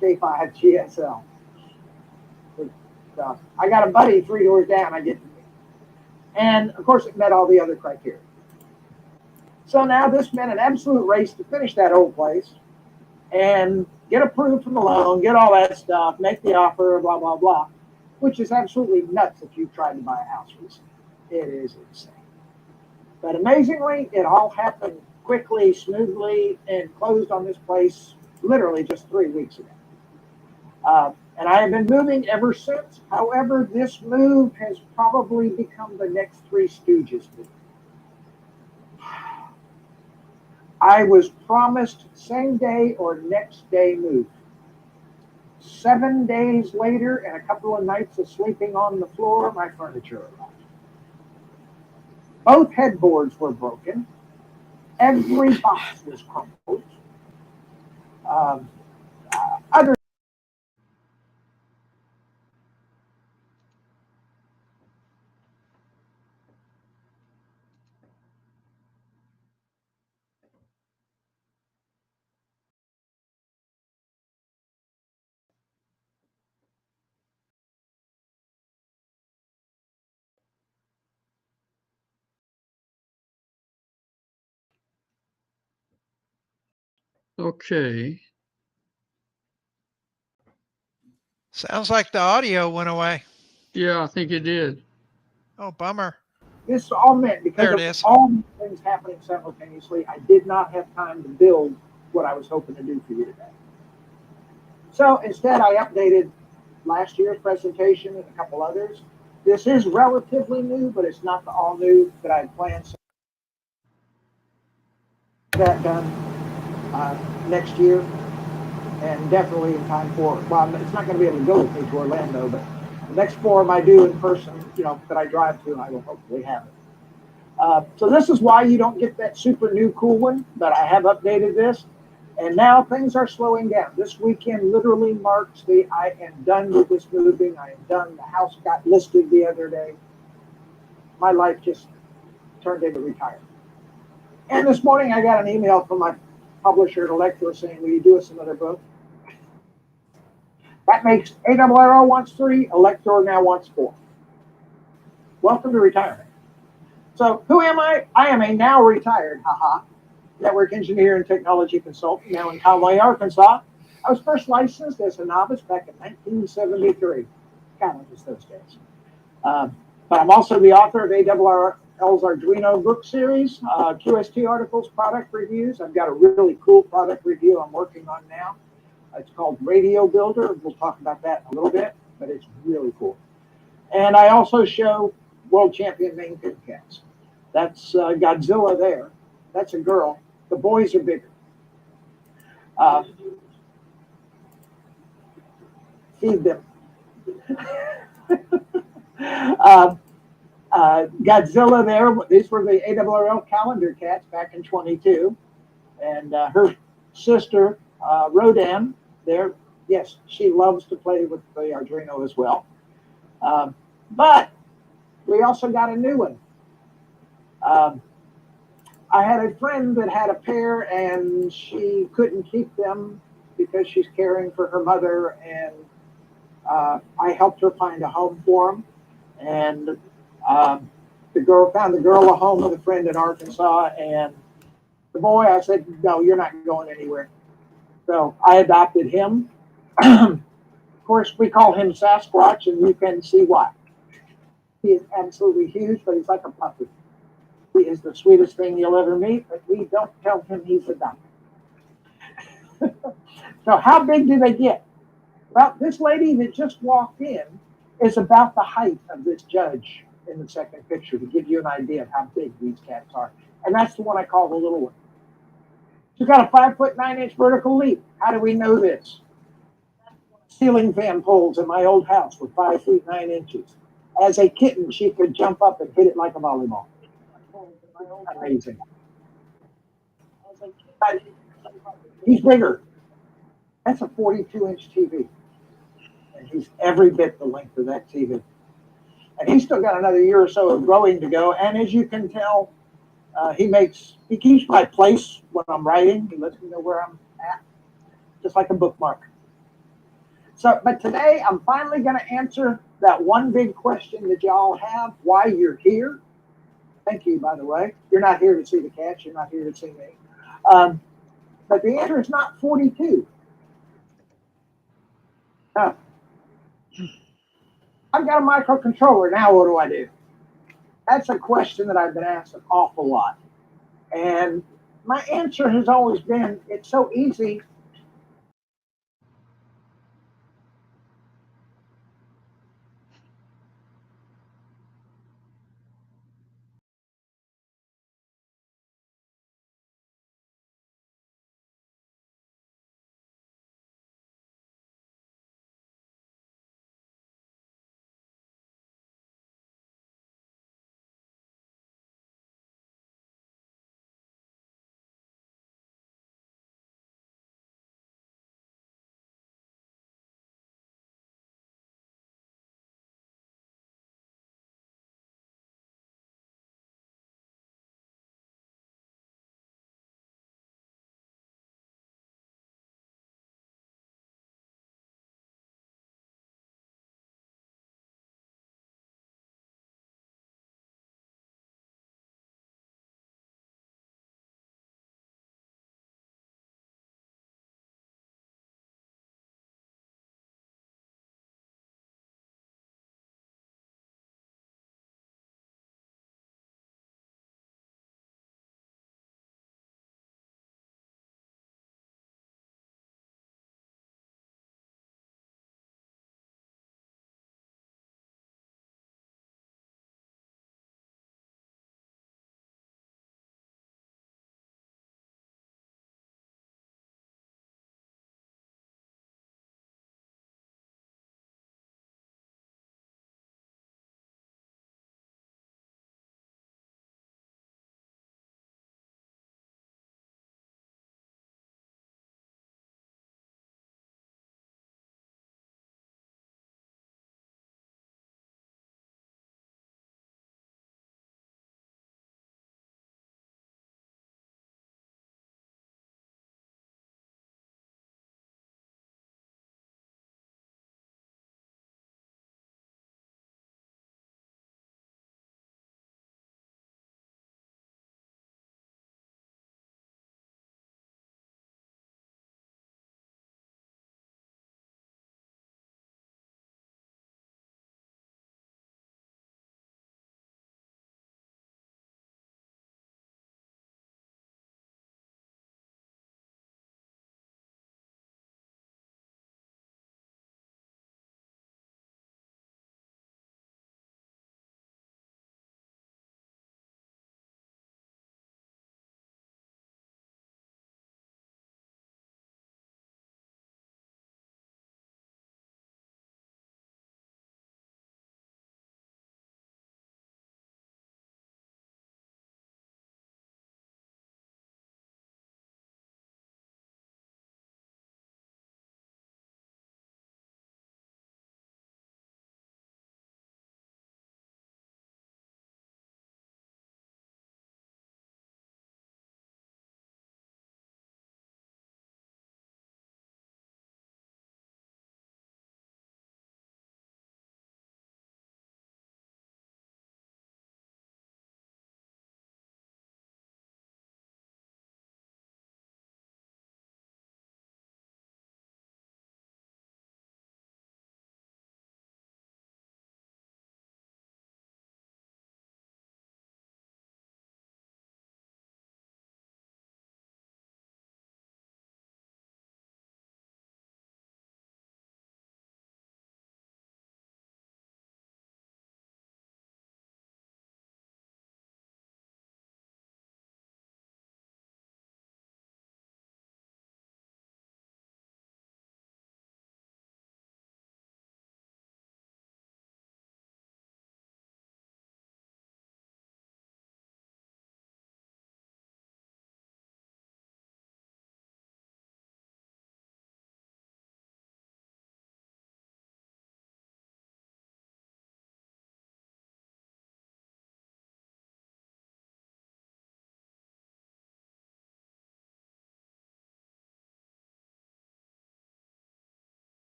K5 GSL. So I got a buddy 3 doors down, I get to meet. And of course it met all the other criteria. So now this meant an absolute race to finish that old place and get approved from the loan, get all that stuff, make the offer, blah, blah, blah, which is absolutely nuts if you've tried to buy a house recently. It is insane. But amazingly, it all happened quickly, smoothly, and closed on this place literally just 3 weeks ago. And I have been moving ever since. However, this move has probably become the next Three Stooges move. I was promised same day or next day move. 7 days later and a couple of nights of sleeping on the floor, my furniture arrived. Both headboards were broken. Every box was crumpled. Other Okay. Sounds like the audio went away. Yeah, I think it did. Oh, bummer. This all meant because There it of is. all these things happening simultaneously, I did not have time to build what I was hoping to do for you today. So instead, I updated last year's presentation and a couple others. This is relatively new, but it's not the all new that I had planned. So that done next year, and definitely in time for, well, it's not going to be able to go with me to Orlando, but the next forum I do in person, that I drive to, I will hopefully have it. So this is why you don't get that super new cool one, but I have updated this. And now things are slowing down. This weekend literally marks I am done with this moving. I am done. The house got listed the other day. My life just turned into retirement. And this morning I got an email from my publisher at Elector saying, will you do us another book? That makes ARRL wants 3, Elector now wants 4. Welcome to retirement. So who am I? I am a now retired, network engineer and technology consultant, now in Conway, Arkansas. I was first licensed as a novice back in 1973. God, I miss those days. But I'm also the author of ARRL's Arduino book series, QST articles, product reviews. I've got a really cool product review I'm working on now. It's called Radio Builder. We'll talk about that in a little bit, but it's really cool. And I also show world champion main pin cats. That's Godzilla there. That's a girl. The boys are bigger. Feed them. Godzilla there. These were the ARRL calendar cats back in 22. And her sister, Rodan, there. Yes, she loves to play with the Arduino as well. But we also got a new one. I had a friend that had a pair and she couldn't keep them because she's caring for her mother, and I helped her find a home for them. And the girl found the girl a home with a friend in Arkansas, and the boy, I said, no, you're not going anywhere. So I adopted him. Of course, we call him Sasquatch, and you can see why. He is absolutely huge, but he's like a puppy. He is the sweetest thing you'll ever meet, but we don't tell him he's adopted. So how big do they get? Well, this lady that just walked in is about the height of this judge in the second picture, to give you an idea of how big these cats are. And that's the one I call the little one. She's got a 5'9" vertical leap. How do we know this? Ceiling fan poles in my old house were 5'9". As a kitten, she could jump up and hit it like a volleyball. Amazing. But he's bigger. That's a 42-inch TV. And he's every bit the length of that TV. And he's still got another year or so of growing to go. And as you can tell, he keeps my place when I'm writing. He lets me know where I'm at, just like a bookmark. So, but today I'm finally going to answer that one big question that y'all have, why you're here. Thank you, by the way. You're not here to see the cats. You're not here to see me. But the answer is not 42. No. I've got a microcontroller. Now what do I do? That's a question that I've been asked an awful lot. And my answer has always been, it's so easy.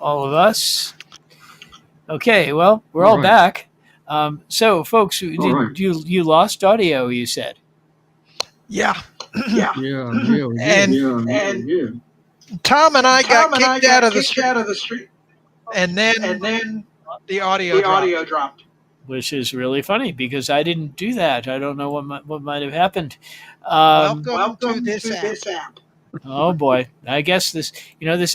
all of us. Okay, well, we're All all right. back. So, folks, right. you lost audio, you said. Yeah. Yeah. Yeah, yeah, we did. And And Tom and I got Tom and I kicked out got of the kicked street, out of the street, and then and then the audio the dropped. audio dropped. Which is really funny because I didn't do that. I don't know what might have happened. Welcome to Welcome this to app. this app. Oh boy, I guess this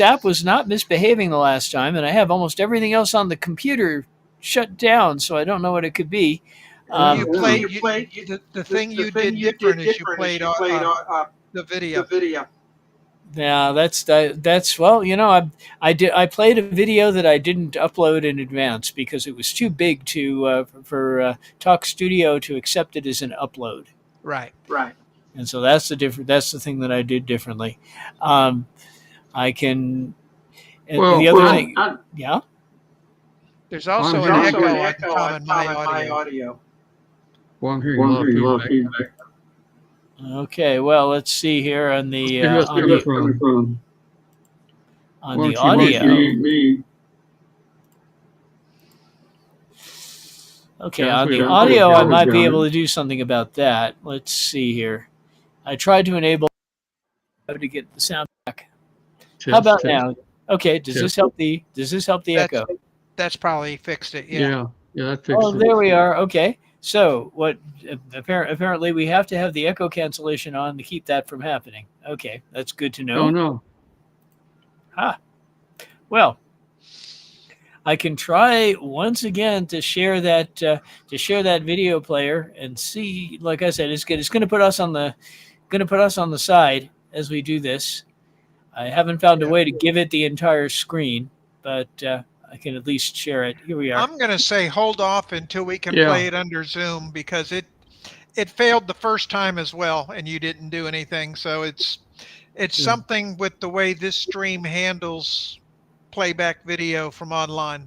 app was not misbehaving the last time, and I have almost everything else on the computer shut down, so I don't know what it could be. You played. You played The thing you thing did different is you played the video. the video. Yeah, that's well, I played a video that I didn't upload in advance because it was too big for Talk Studio to accept it as an upload. Right. Right. And so that's the thing that I did differently. I can. And Well, the other thing, yeah. There's also I'm an hearing- echo on Tom and my audio. Well, I'm hearing a lot of feedback. Okay, well, let's see here on the Who else coming from? on Why the don't you audio. me? Okay, Yeah, on we the don't- audio, we I don't might got be it. able to do something about that. Let's see here. I tried to enable to get the sound back. How about now? Okay, does this help the That's- echo? That's probably fixed it. Yeah. Yeah, that fixed Oh, it. there we are. Okay. So what? Apparently, we have to have the echo cancellation on to keep that from happening. Okay, that's good to know. Oh no. Well, I can try once again to share that video player and see. Like I said, it's good. It's going to put us on the side as we do this. I haven't found a way to give it the entire screen, but I can at least share it. Here we are. I'm going to say hold off until we can Yeah. play it under Zoom because it failed the first time as well, and you didn't do anything. So it's something with the way this stream handles playback video from online.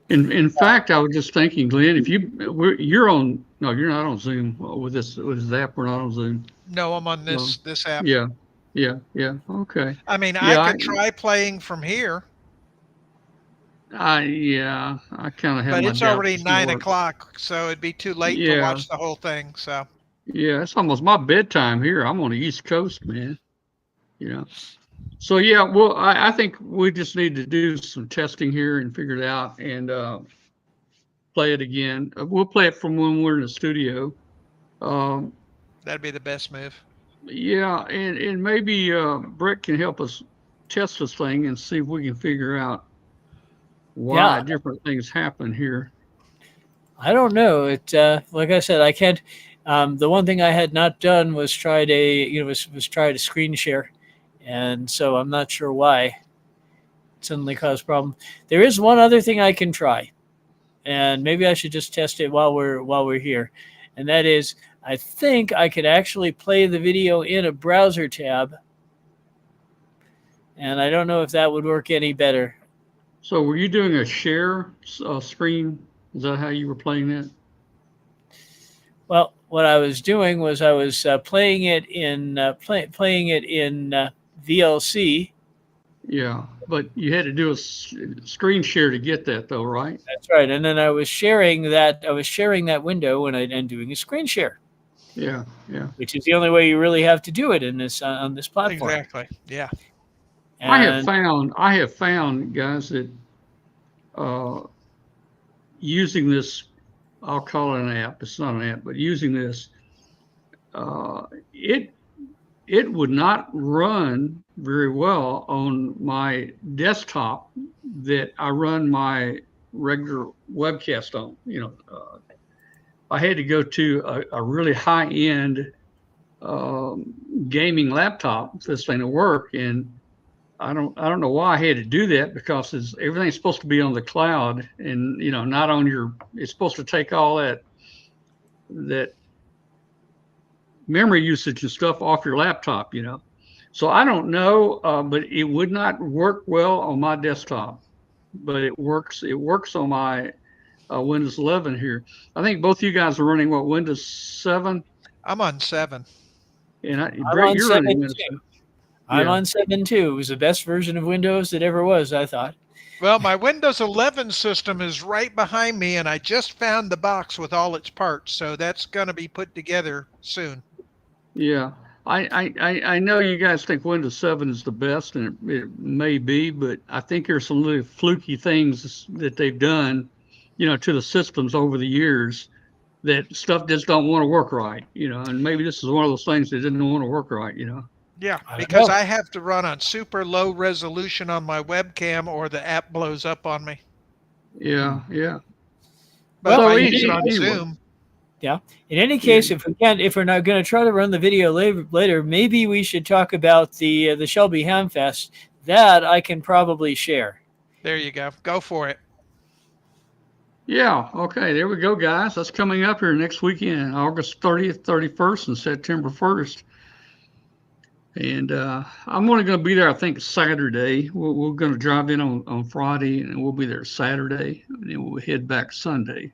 In fact, I was just thinking, Glenn, if you're on, no, you're not on Zoom with this app. We're not on Zoom. No, I'm on this app. Yeah. Okay. I mean, Yeah, I could try playing from here, I kind of have. but my it's doubts already as to 9 what- o'clock, so it'd be too late to Yeah. watch the whole thing. So Yeah, it's almost my bedtime here. I'm on the East Coast, man. So yeah, well, I think we just need to do some testing here and figure it out and play it again. We'll play it from when we're in the studio. that'd be the best move. Yeah, and maybe Brett can help us test this thing and see if we can figure out why Yeah. different things happen here. I don't know. It like I said, I can't. The one thing I had not done was tried a screen share, and so I'm not sure why it suddenly caused a problem. There is one other thing I can try, and maybe I should just test it while we're here, and that is I think I could actually play the video in a browser tab, and I don't know if that would work any better. So were you doing a share screen? Is that how you were playing that? Well, what I was doing was I was playing it in VLC. Yeah, but you had to do a screen share to get that, though, right? That's right, and then I was sharing that window and doing a screen share, Yeah. which is the only way you really have to do it in this on this platform. Exactly. Yeah. And I have found, guys, that using this, I'll call it an app. It's not an app, but using this, it would not run very well on my desktop that I run my regular webcast on. I had to go to a really high-end gaming laptop for this thing to work, and I don't know why I had to do that because everything's supposed to be on the cloud and not on your. It's supposed to take all that memory usage and stuff off your laptop. So I don't know, but it would not work well on my desktop, but it works. It works on my Windows 11 here. I think both you guys are running what, Windows 7? I'm on 7. I'm Brett, on you're 7 running Windows too. 7. I'm Yeah. on 7 too. It was the best version of Windows that ever was, I thought. Well, my Windows 11 system is right behind me, and I just found the box with all its parts, so that's going to be put together soon. Yeah. I know you guys think Windows 7 is the best, and it may be, but I think there's some little fluky things that they've done, to the systems over the years that stuff just don't want to work right, and maybe this is one of those things that didn't want to work right. Yeah, I don't because know. I have to run on super low resolution on my webcam or the app blows up on me. Yeah, yeah. But Well, if I so use it on anyway. Zoom, Yeah. In any case, if we're not going to try to run the video later, maybe we should talk about the Shelby Hamfest. That I can probably share. there you go. Go for it. Yeah, okay, there we go, guys. That's coming up here next weekend, August 30th, 31st, and September 1st. And I'm only going to be there, I think, Saturday. We're going to drive in on Friday, and we'll be there Saturday, and then we'll head back Sunday.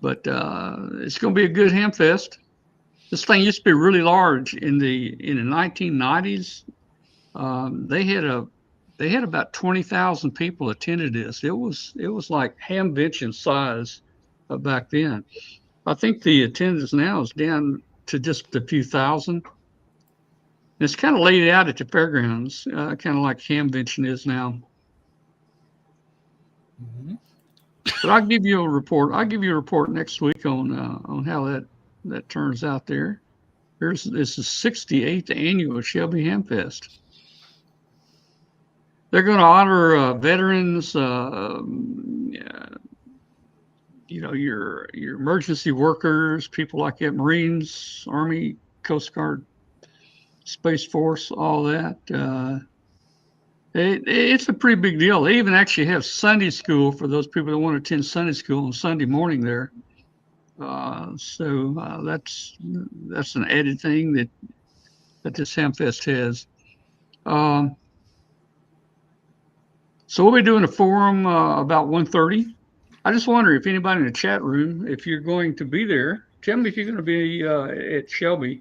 But it's going to be a good Hamfest. This thing used to be really large in the 1990s. They had about 20,000 people attended this. It was like Hamvention size back then. I think the attendance now is down to just a few thousand. It's kind of laid out at the fairgrounds, kind of like Hamvention is now. Mm-hmm. But I'll give you a report. I'll give you a report next week on how that turns out there. This is 68th annual Shelby Hamfest. They're going to honor veterans, your emergency workers, people like that, Marines, Army, Coast Guard, Space Force, all that. It's a pretty big deal. They even actually have Sunday school for those people that want to attend Sunday school on Sunday morning there. So that's an added thing that this Hamfest has. So we'll be doing a forum about 1:30. I just wonder if anybody in the chat room, if you're going to be there, tell me if you're going to be at Shelby.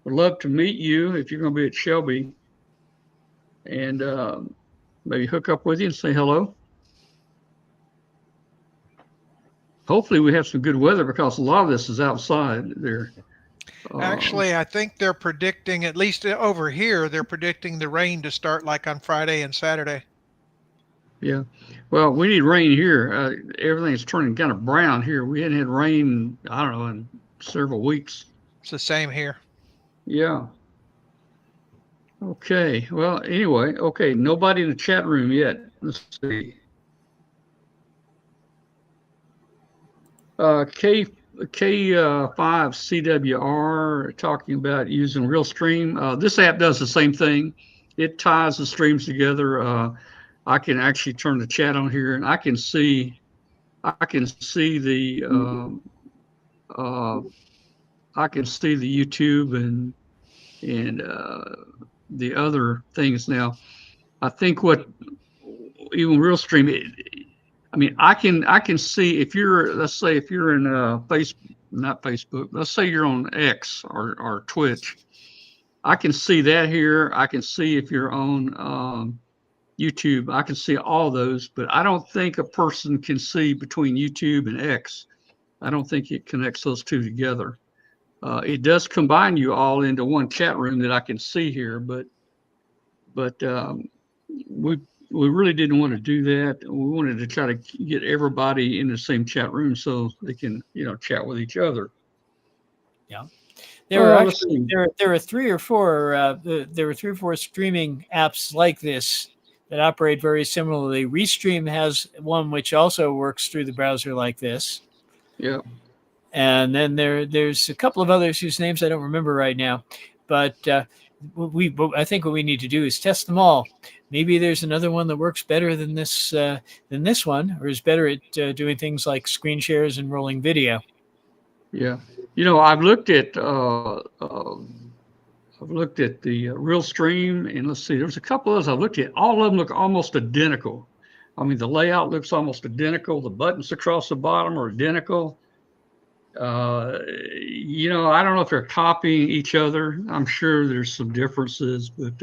Would love to meet you if you're going to be at Shelby, and maybe hook up with you and say hello. Hopefully we have some good weather because a lot of this is outside there. Actually, I think they're predicting, at least over here, they're predicting the rain to start like on Friday and Saturday. Yeah. Well, we need rain here. Everything's turning kind of brown here. We hadn't had rain, I don't know, in several weeks. It's the same here. Yeah. Okay. Well, anyway, okay. Nobody in the chat room yet. Let's see. K5CWR talking about using RealStream. This app does the same thing. It ties the streams together. I can actually turn the chat on here, and I can see the YouTube and the other things now. I think what even RealStream, I mean, I can see if you're, let's say if you're in not Facebook, let's say you're on X or Twitch, I can see that here. I can see if you're on YouTube, I can see all those, but I don't think a person can see between YouTube and X. I don't think it connects those two together. It does combine you all into one chat room that I can see here, but we really didn't want to do that. We wanted to try to get everybody in the same chat room so they can, chat with each other. Yeah. There were 3 or 4 streaming apps like this that operate very similarly. Restream has one which also works through the browser like this. Yeah. And then there's a couple of others whose names I don't remember right now. But I think what we need to do is test them all. Maybe there's another one that works better than this one, or is better at doing things like screen shares and rolling video. Yeah. I've looked at the RealStream, and let's see, there's a couple of those I've looked at. All of them look almost identical. I mean, the layout looks almost identical. The buttons across the bottom are identical. I don't know if they're copying each other. I'm sure there's some differences, but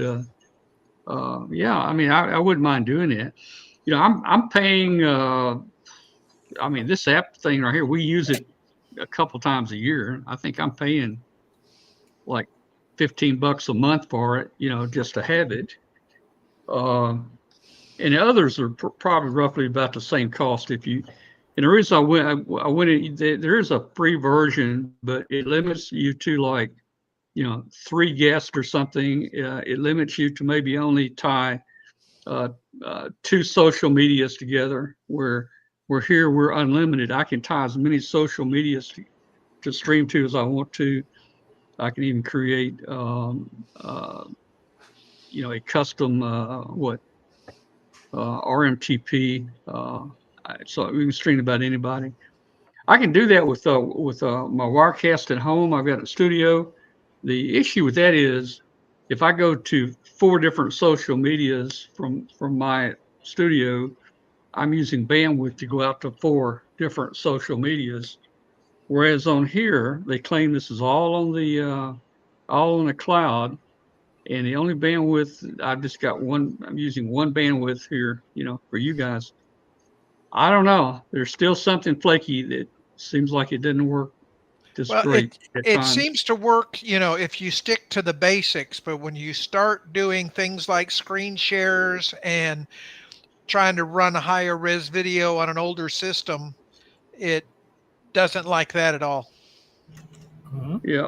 yeah, I mean, I wouldn't mind doing it. You know, I'm paying. I mean, this app thing right here, we use it a couple times a year. I think I'm paying like $15 a month for it, you know, just to have it. And the others are probably roughly about the same cost. If you, and the reason I went in, there is a free version, but it limits you to like, you know, 3 guests or something. It limits you to maybe only tie 2 social medias together. Where we're here, we're unlimited. I can tie as many social medias to stream to as I want to. I can even create, you know, a custom RMTP. So we can stream about anybody. I can do that with my Wirecast at home. I've got a studio. The issue with that is if I go to 4 different social medias from my studio, I'm using bandwidth to go out to 4 different social medias. Whereas on here, they claim this is all on the cloud, and the only bandwidth I've just got one. I'm using one bandwidth here, you know, for you guys. I don't know. There's still something flaky that seems like it didn't work just Well, great at it times. seems to work, you know, if you stick to the basics, but when you start doing things like screen shares and trying to run a higher res video on an older system, it doesn't like that at all. Yeah.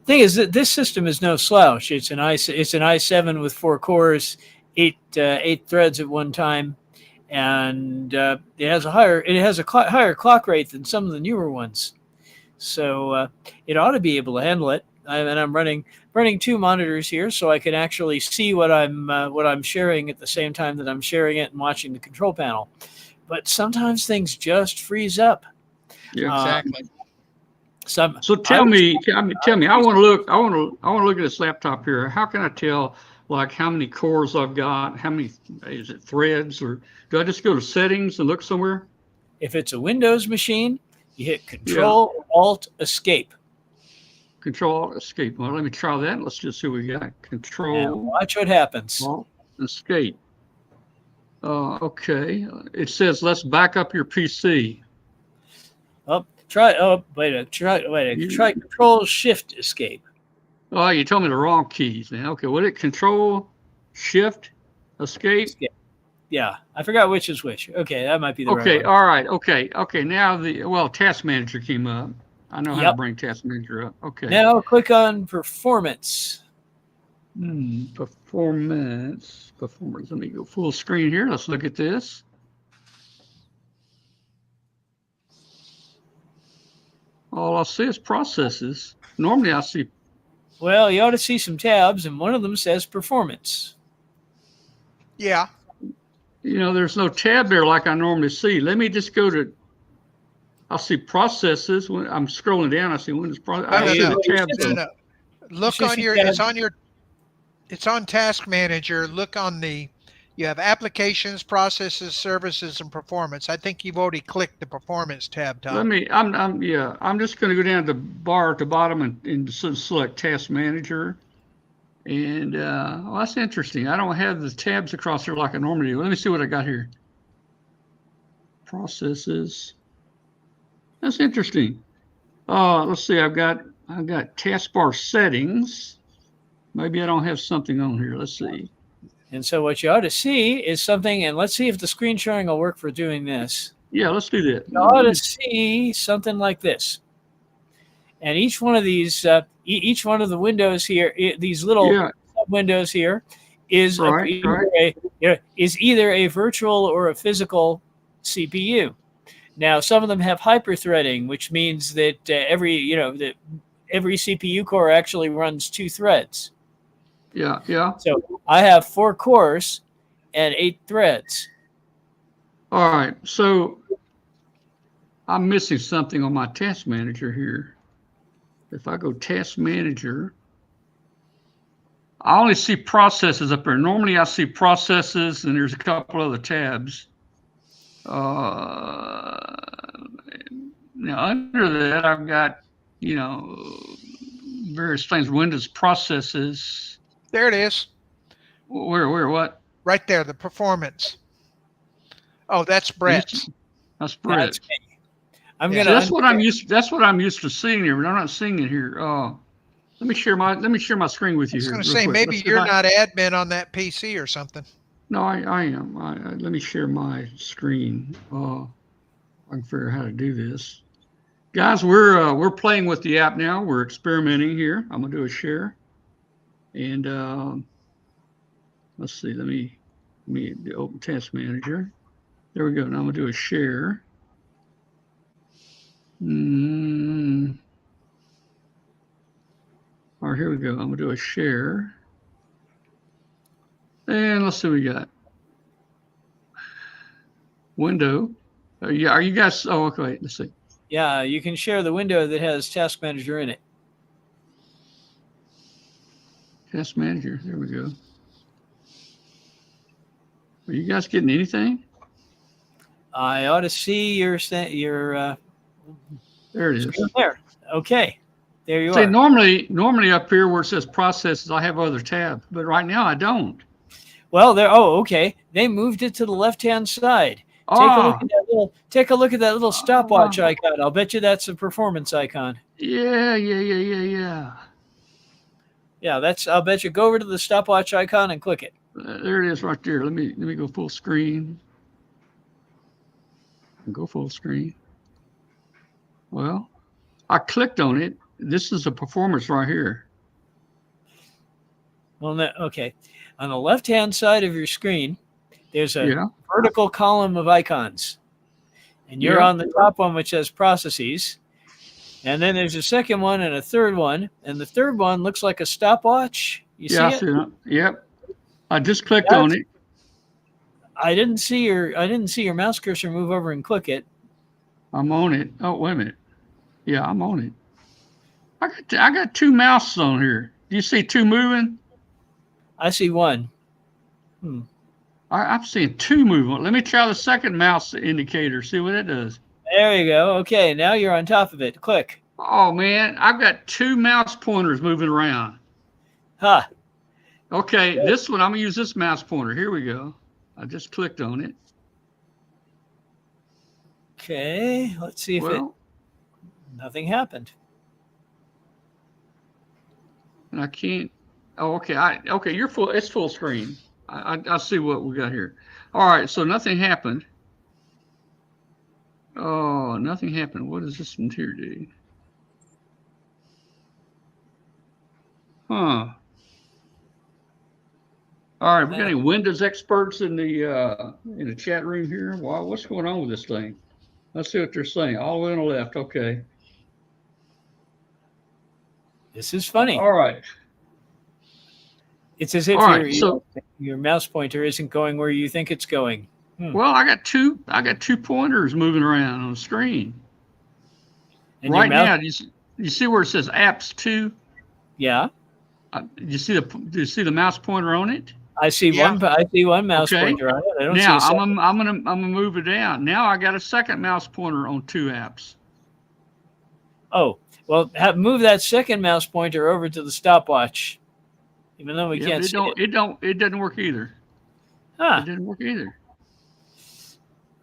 Thing is that this system is no slouch. It's an i7 with 4 cores, 8 threads at one time, and it has a higher clock rate than some of the newer ones. So it ought to be able to handle it. And I'm running 2 monitors here, so I can actually see what I'm sharing at the same time that I'm sharing it and watching the control panel. But sometimes things just freeze up. Yeah. Exactly. So tell me. I want to look at this laptop here. How can I tell, like, how many cores I've got? How many is it threads, or do I just go to settings and look somewhere? If it's a Windows machine, you hit Control Alt Escape. Control Alt Escape. Well, let me try that. Let's just see what we got. Control. And watch what happens. Alt Escape. Okay. It says let's back up your PC. Try Control Shift Escape. Oh, you told me the wrong keys now. Okay, what is it? Control Shift Escape? Yeah, I forgot which is which. Okay, that might be the right one. All right. Okay. Now Task Manager came up. I know how to bring Task Manager up. Okay. Now click on Performance. Performance. Let me go full screen here. Let's look at this. All I see is processes. Normally I see. Well, you ought to see some tabs, and one of them says Performance. Yeah. You know, there's no tab there like I normally see. Let me just go to. I'll see processes. When I'm scrolling down, I see Windows process. I see the tabs. No. Look on your. It's on Task Manager. Look on the. You have Applications, Processes, Services, and Performance. I think you've already clicked the Performance tab, Tom. I'm just going to go down to the bar at the bottom and select Task Manager. And well, that's interesting. I don't have the tabs across here like I normally do. Let me see what I got here. Processes. That's interesting. Let's see. I've got taskbar settings. Maybe I don't have something on here. Let's see. And so what you ought to see is something, and let's see if the screen sharing will work for doing this. Yeah, let's do that. You ought to see something like this. And each one of these, each one of the windows here, these little windows here, is is either a virtual or a physical CPU. Now, some of them have hyperthreading, which means that every CPU core actually runs 2 threads. Yeah. So I have 4 cores and 8 threads. All right. So I'm missing something on my Task Manager here. If I go Task Manager, I only see processes up there. Normally I see processes and there's a couple other tabs. Now under that I've got, various things, Windows processes. There it is. Where, what? Right there, the performance. Oh, that's Brett's. That's That's Brett. me. I'm Yeah. So gonna. that's what I'm used. That's what I'm used to seeing here, but I'm not seeing it here. Let me share my screen with I you was here going to real say, quick. maybe Let's see if you're not admin on that PC or something. No, I am. Let me share my screen. I can figure out how to do this. Guys, we're playing with the app now. We're experimenting here. I'm gonna do a share, and let's see. Let me the Open Task Manager. There we go. Now I'm gonna do a share. All right, here we go. I'm gonna do a share, and let's see what we got. Window. Yeah, are you guys? Oh, okay. Let's see. Yeah, you can share the window that has Task Manager in it. Task Manager. There we go. Are you guys getting anything? I ought to see your There it is. there. Okay, there you See, are. normally up here where it says processes, I have other tabs, but right now I don't. Well, there. Oh, okay. They moved it to the left-hand side. Take a look at that little. Take a look at that little stopwatch icon. I'll bet you that's a performance icon. Yeah. Yeah, that's. I'll bet you go over to the stopwatch icon and click it. There it is right there. Let me go full screen. Go full screen. Well, I clicked on it. This is a performance right here. Well, okay. On the left-hand side of your screen, there's a Yeah. vertical column of icons, and you're Yeah. on the top one, which says processes. And then there's a second one and a third one, and the third one looks like a stopwatch. You Yeah, I see see it? that. Yep. I just clicked on it. I didn't see your mouse cursor move over and click it. I'm on it. Oh, wait a minute. Yeah, I'm on it. I got two mouses on here. Do you see two moving? I see one. I'm seeing two moving. Let me try the second mouse indicator. See what it does. There you go. Okay, now you're on top of it. Click. Oh man, I've got two mouse pointers moving around. Huh. Okay, this one I'm gonna use this mouse pointer. Here we go. I just clicked on it. Okay, let's see if nothing happened. And I can't. Oh, okay. Okay. You're full. It's full screen. I see what we got here. All right. So nothing happened. Oh, nothing happened. What does this one here do? Huh. All right. We got any Windows experts in the chat room here? Wow, what's going on with this thing? Let's see what they're saying. All the way on the left. Okay. This is funny. All right. It's as if your mouse pointer isn't going where you think it's going. Well, I got two pointers moving around on the screen. And right now, you see where it says apps 2? Yeah. Do you see the mouse pointer on it? I see one. I see one mouse pointer on it. I don't see a second. I'm gonna move it down. Now I got a second mouse pointer on two apps. Oh, well, move that second mouse pointer over to the stopwatch. Even though we can't see it. It doesn't work either. Huh. It didn't work either.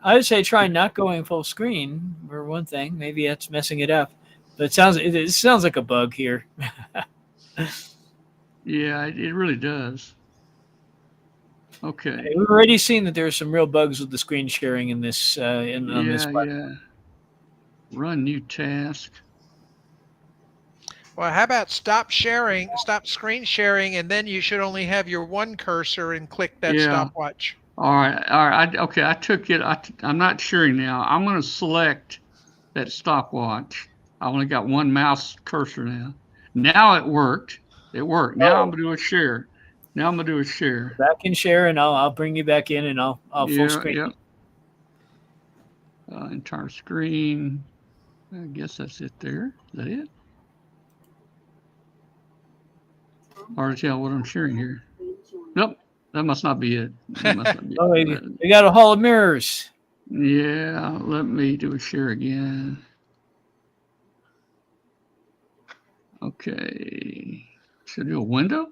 I would say try not going full screen for one thing. Maybe that's messing it up. But it sounds like a bug here. Yeah, it really does. Okay. We've already seen that there are some real bugs with the screen sharing in this on this part. Yeah. Run new task. Well, how about stop screen sharing, and then you should only have your one cursor and click that stopwatch. All right. Okay, I took it. I'm not sharing now. I'm going to select that stopwatch. I only got one mouse cursor now. Now it worked. It worked. Now I'm going to do a share. Back in share, and I'll bring you back in, and I'll full screen. Yep. Entire screen. I guess that's it there. Is that it? Hard to tell what I'm sharing here. Nope. That must not be it. Oh, they got a hall of mirrors. Yeah, let me do a share again. Okay. Should I do a window?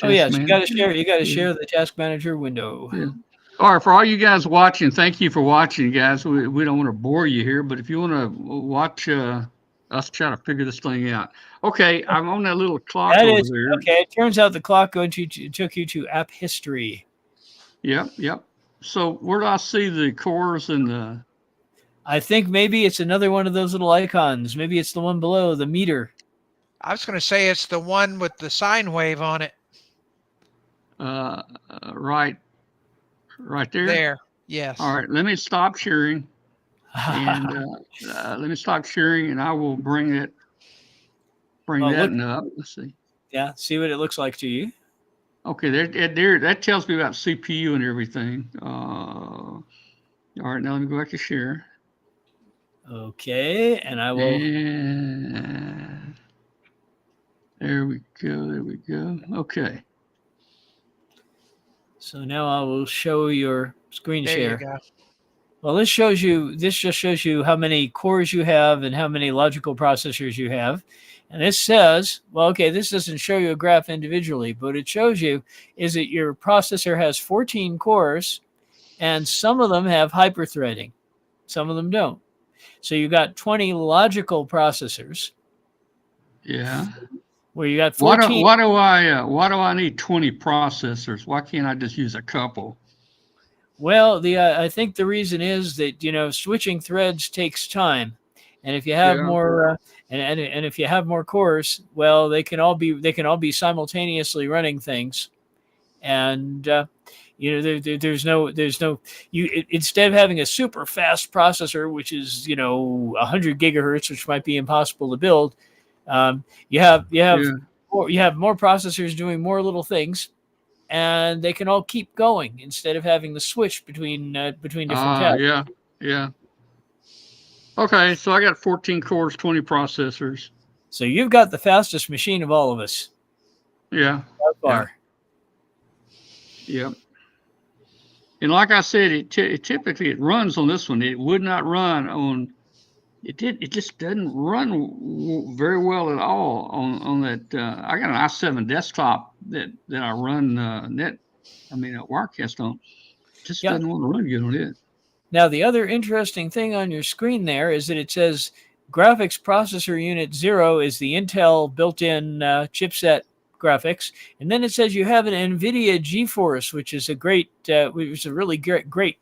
Oh yes, you got to manager. share. You got to Yeah. share the task manager window. Yeah. All right, for all you guys watching, thank you for watching, guys. We don't want to bore you here, but if you want to watch us try to figure this thing out. Okay, I'm on that little clock That over is there. okay. It turns out the clock took you to app history. Yep. So where do I see the cores and the? I think maybe it's another one of those little icons. Maybe it's the one below the meter. I was going to say it's the one with the sine wave on it. Right there. There. Yes. All right, let me stop sharing, and let me stop sharing, and I will bring that up. Let's see. Yeah, see what it looks like to you. Okay, there. That tells me about CPU and everything. All right, now let me go back to share. Okay, and I will. And there we go. Okay. So now I will show your screen There share. you go. Well, this just shows you how many cores you have and how many logical processors you have. And this says, well, okay, this doesn't show you a graph individually, but it shows you is that your processor has 14 cores and some of them have hyperthreading. Some of them don't. So you got 20 logical processors. Yeah. Where you got 14. Why do I need 20 processors? Why can't I just use a couple? Well, I think the reason is that switching threads takes time, and if you have more and if you have more cores, well, they can all be simultaneously running things, and there's no instead of having a super fast processor, which is 100 gigahertz, which might be impossible to build, you have more processors doing more little things. And they can all keep going instead of having to switch between different tabs. Yeah. Okay, so I got 14 cores, 20 processors. So you've got the fastest machine of all of us. Yeah. So far. Yep. And like I said, it typically runs on this one. It would not run on. It just doesn't run very well at all on that. I got an i7 desktop that I run Wirecast on. Just doesn't want to run good on it. Now, the other interesting thing on your screen there is that it says graphics processor unit 0 is the Intel built-in chipset graphics, and then it says you have an NVIDIA GeForce, which is a really great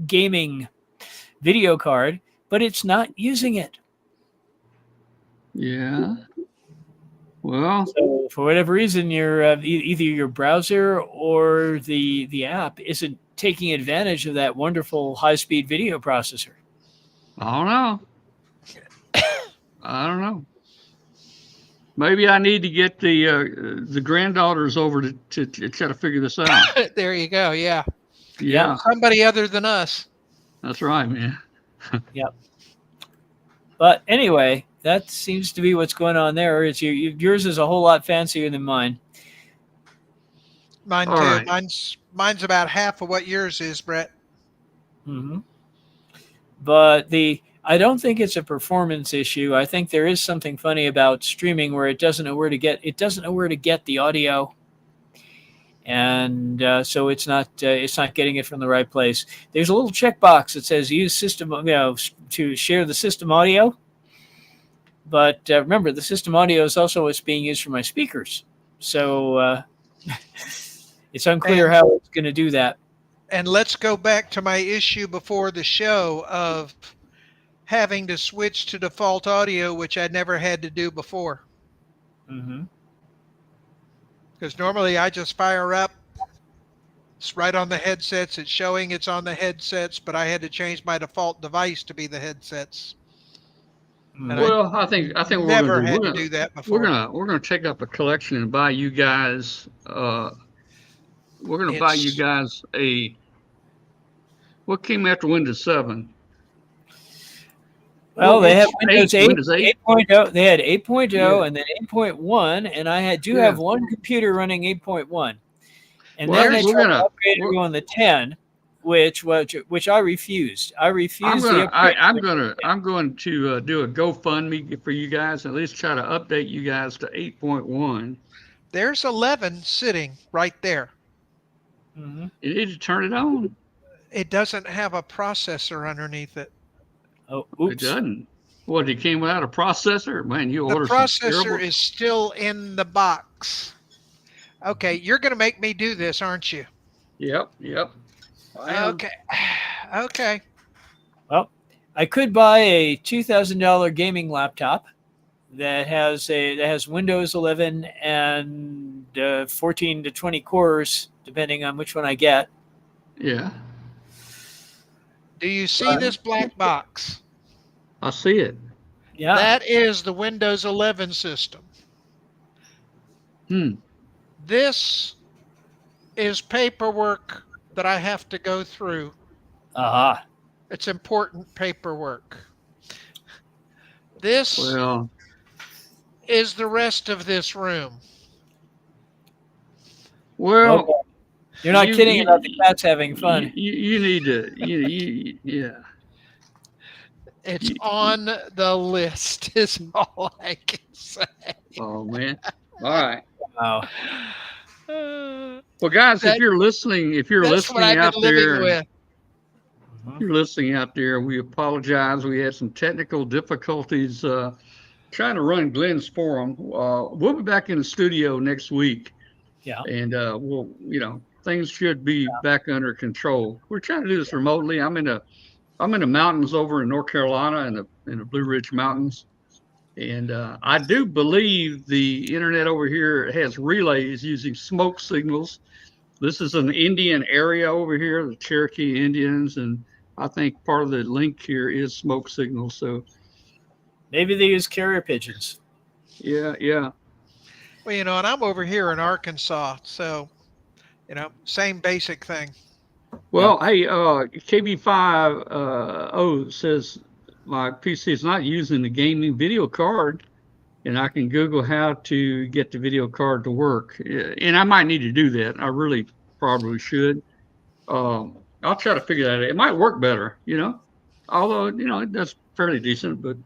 gaming video card. But it's not using it. Yeah. Well, so for whatever reason, either your browser or the app isn't taking advantage of that wonderful high-speed video processor. I don't know. Maybe I need to get the granddaughters over to try to figure this out. There you go. Yeah. Yeah. Somebody other than us. That's right, man. Yep. But anyway, that seems to be what's going on there. It's yours is a whole lot fancier than mine. Mine too. Right. Mine's about half of what yours is, Brett. Mm-hmm. But I don't think it's a performance issue. I think there is something funny about streaming where it doesn't know where to get the audio. And so it's not getting it from the right place. There's a little checkbox that says use system, to share the system audio. But remember, the system audio is also what's being used for my speakers. So it's unclear how it's going to do that. And let's go back to my issue before the show of having to switch to default audio, which I never had to do before. Mm-hmm. Because normally I just fire up, it's right on the headsets, it's showing it's on the headsets, but I had to change my default device to be the headsets. And well, I think we're never had to do that before. We're gonna take up a collection and buy you guys. We're gonna buy you guys what came after Windows 7. Well, they have Windows 8. 8.0. They had 8.0 and then 8.1, and I have one computer running 8.1, and then they tried to upgrade to on the 10, which I refused. I refused. I'm going to do a GoFundMe for you guys, at least try to update you guys to 8.1, There's 11 sitting right there. Mhm. You need to turn it on. It doesn't have a processor underneath it. Oh, It oops. doesn't. What, it came without a processor? Man, you The order some processor terrible. is still in the box. Okay, you're going to make me do this, aren't you? Yep, yep. I am. Okay. Okay. Well, I could buy a $2,000 gaming laptop that has Windows 11 and 14 to 20 cores, depending on which one I get. Yeah, Do you see this black box? I see it. Yeah. That is the Windows 11 system. This is paperwork that I have to go through. Aha. It's important paperwork. This Well, is the rest of this room. well, Okay. You're not you- kidding you- about the cats having fun. you need to, yeah. It's on the list, is all I can say. Oh man. All right. Wow. Well, guys, That- if you're listening That's what listening I've out been living there, with. Mhm. you're listening out there, we apologize. We had some technical difficulties trying to run Glen's forum. We'll be back in the studio next week. Yeah. And we'll, things should be back under control. We're trying to do this remotely. I'm in the mountains over in North Carolina in the Blue Ridge Mountains. And I do believe the internet over here has relays using smoke signals. This is an Indian area over here, the Cherokee Indians, and I think part of the link here is smoke signals. So Maybe they use carrier pigeons. yeah. Well, and I'm over here in Arkansas, so, same basic thing. Well, hey, KB50 says my PC is not using the gaming video card, and I can Google how to get the video card to work. And I might need to do that. I really probably should. I'll try to figure that out. It might work better, although, it does fairly decent, but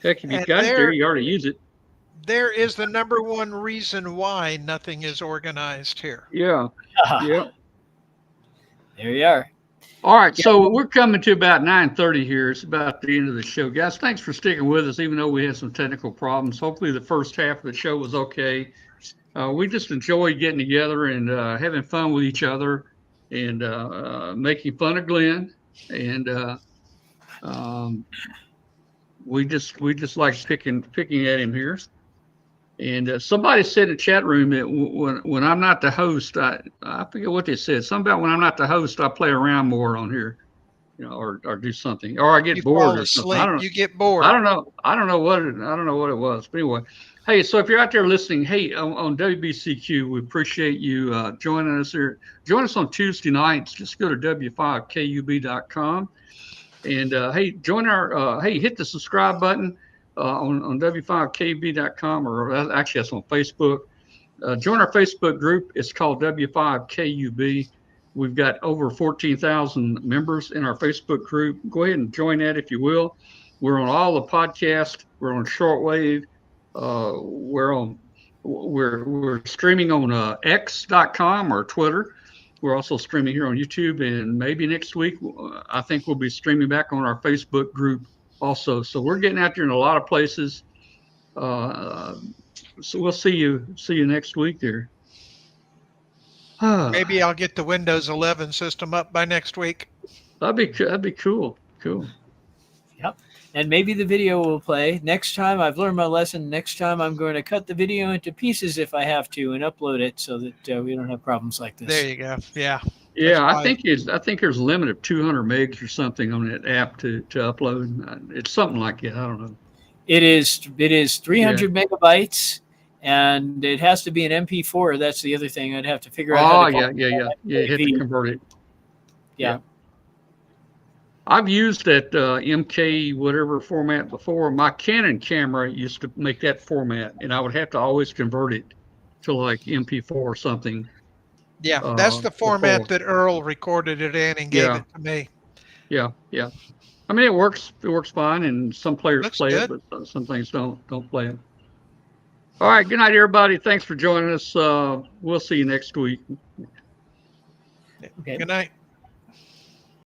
heck, if you And got it there, you already use it. There is the number one reason why nothing is organized here. Yeah. Yeah. There you are. All right, so we're coming to about 9:30 here. It's about the end of the show. Guys, thanks for sticking with us, even though we had some technical problems. Hopefully the first half of the show was okay. We just enjoy getting together and having fun with each other and making fun of Glen. And we just like picking at him here. And somebody said in the chat room that when I'm not the host, I forget what they said. Something about when I'm not the host, I play around more on here, or do something, or I get You bored fall or something. asleep. I don't know. You get bored. I don't know what it was. But anyway, hey, so if you're out there listening, hey, on WBCQ, we appreciate you joining us here. Join us on Tuesday nights. Just go to w5kub.com. And hey, join our hit the subscribe button on w5kb.com, or actually that's on Facebook. Join our Facebook group. It's called W5KUB. We've got over 14,000 members in our Facebook group. Go ahead and join that if you will. We're on all the podcasts. We're on shortwave. We're streaming on x.com or Twitter. We're also streaming here on YouTube, and maybe next week, I think we'll be streaming back on our Facebook group also. So we're getting out there in a lot of places. So we'll see you next week there. Maybe I'll get the Windows 11 system up by next week. That'd be cool. Cool. Yep. And maybe the video will play. Next time, I've learned my lesson. Next time, I'm going to cut the video into pieces if I have to and upload it so that we don't have problems like this. There you go. Yeah. Yeah, That's I think there's a limit of 200 megs or something on that app to upload. It's something like that. I don't know. It is 300 megabytes, and it has to be an MP4. That's the other thing. I'd have to figure out how to Yeah. You have to convert it. Yeah. I've used that MK whatever format before. My Canon camera used to make that format, and I would have to always convert it to like MP4 or something. Yeah, that's the format before. that Earl recorded it in and gave it to me. Yeah. I mean, it works fine, and some players Looks play good. it, but some things don't play it. All right. Good night, everybody. Thanks for joining us. We'll see you next week. Okay. Good night.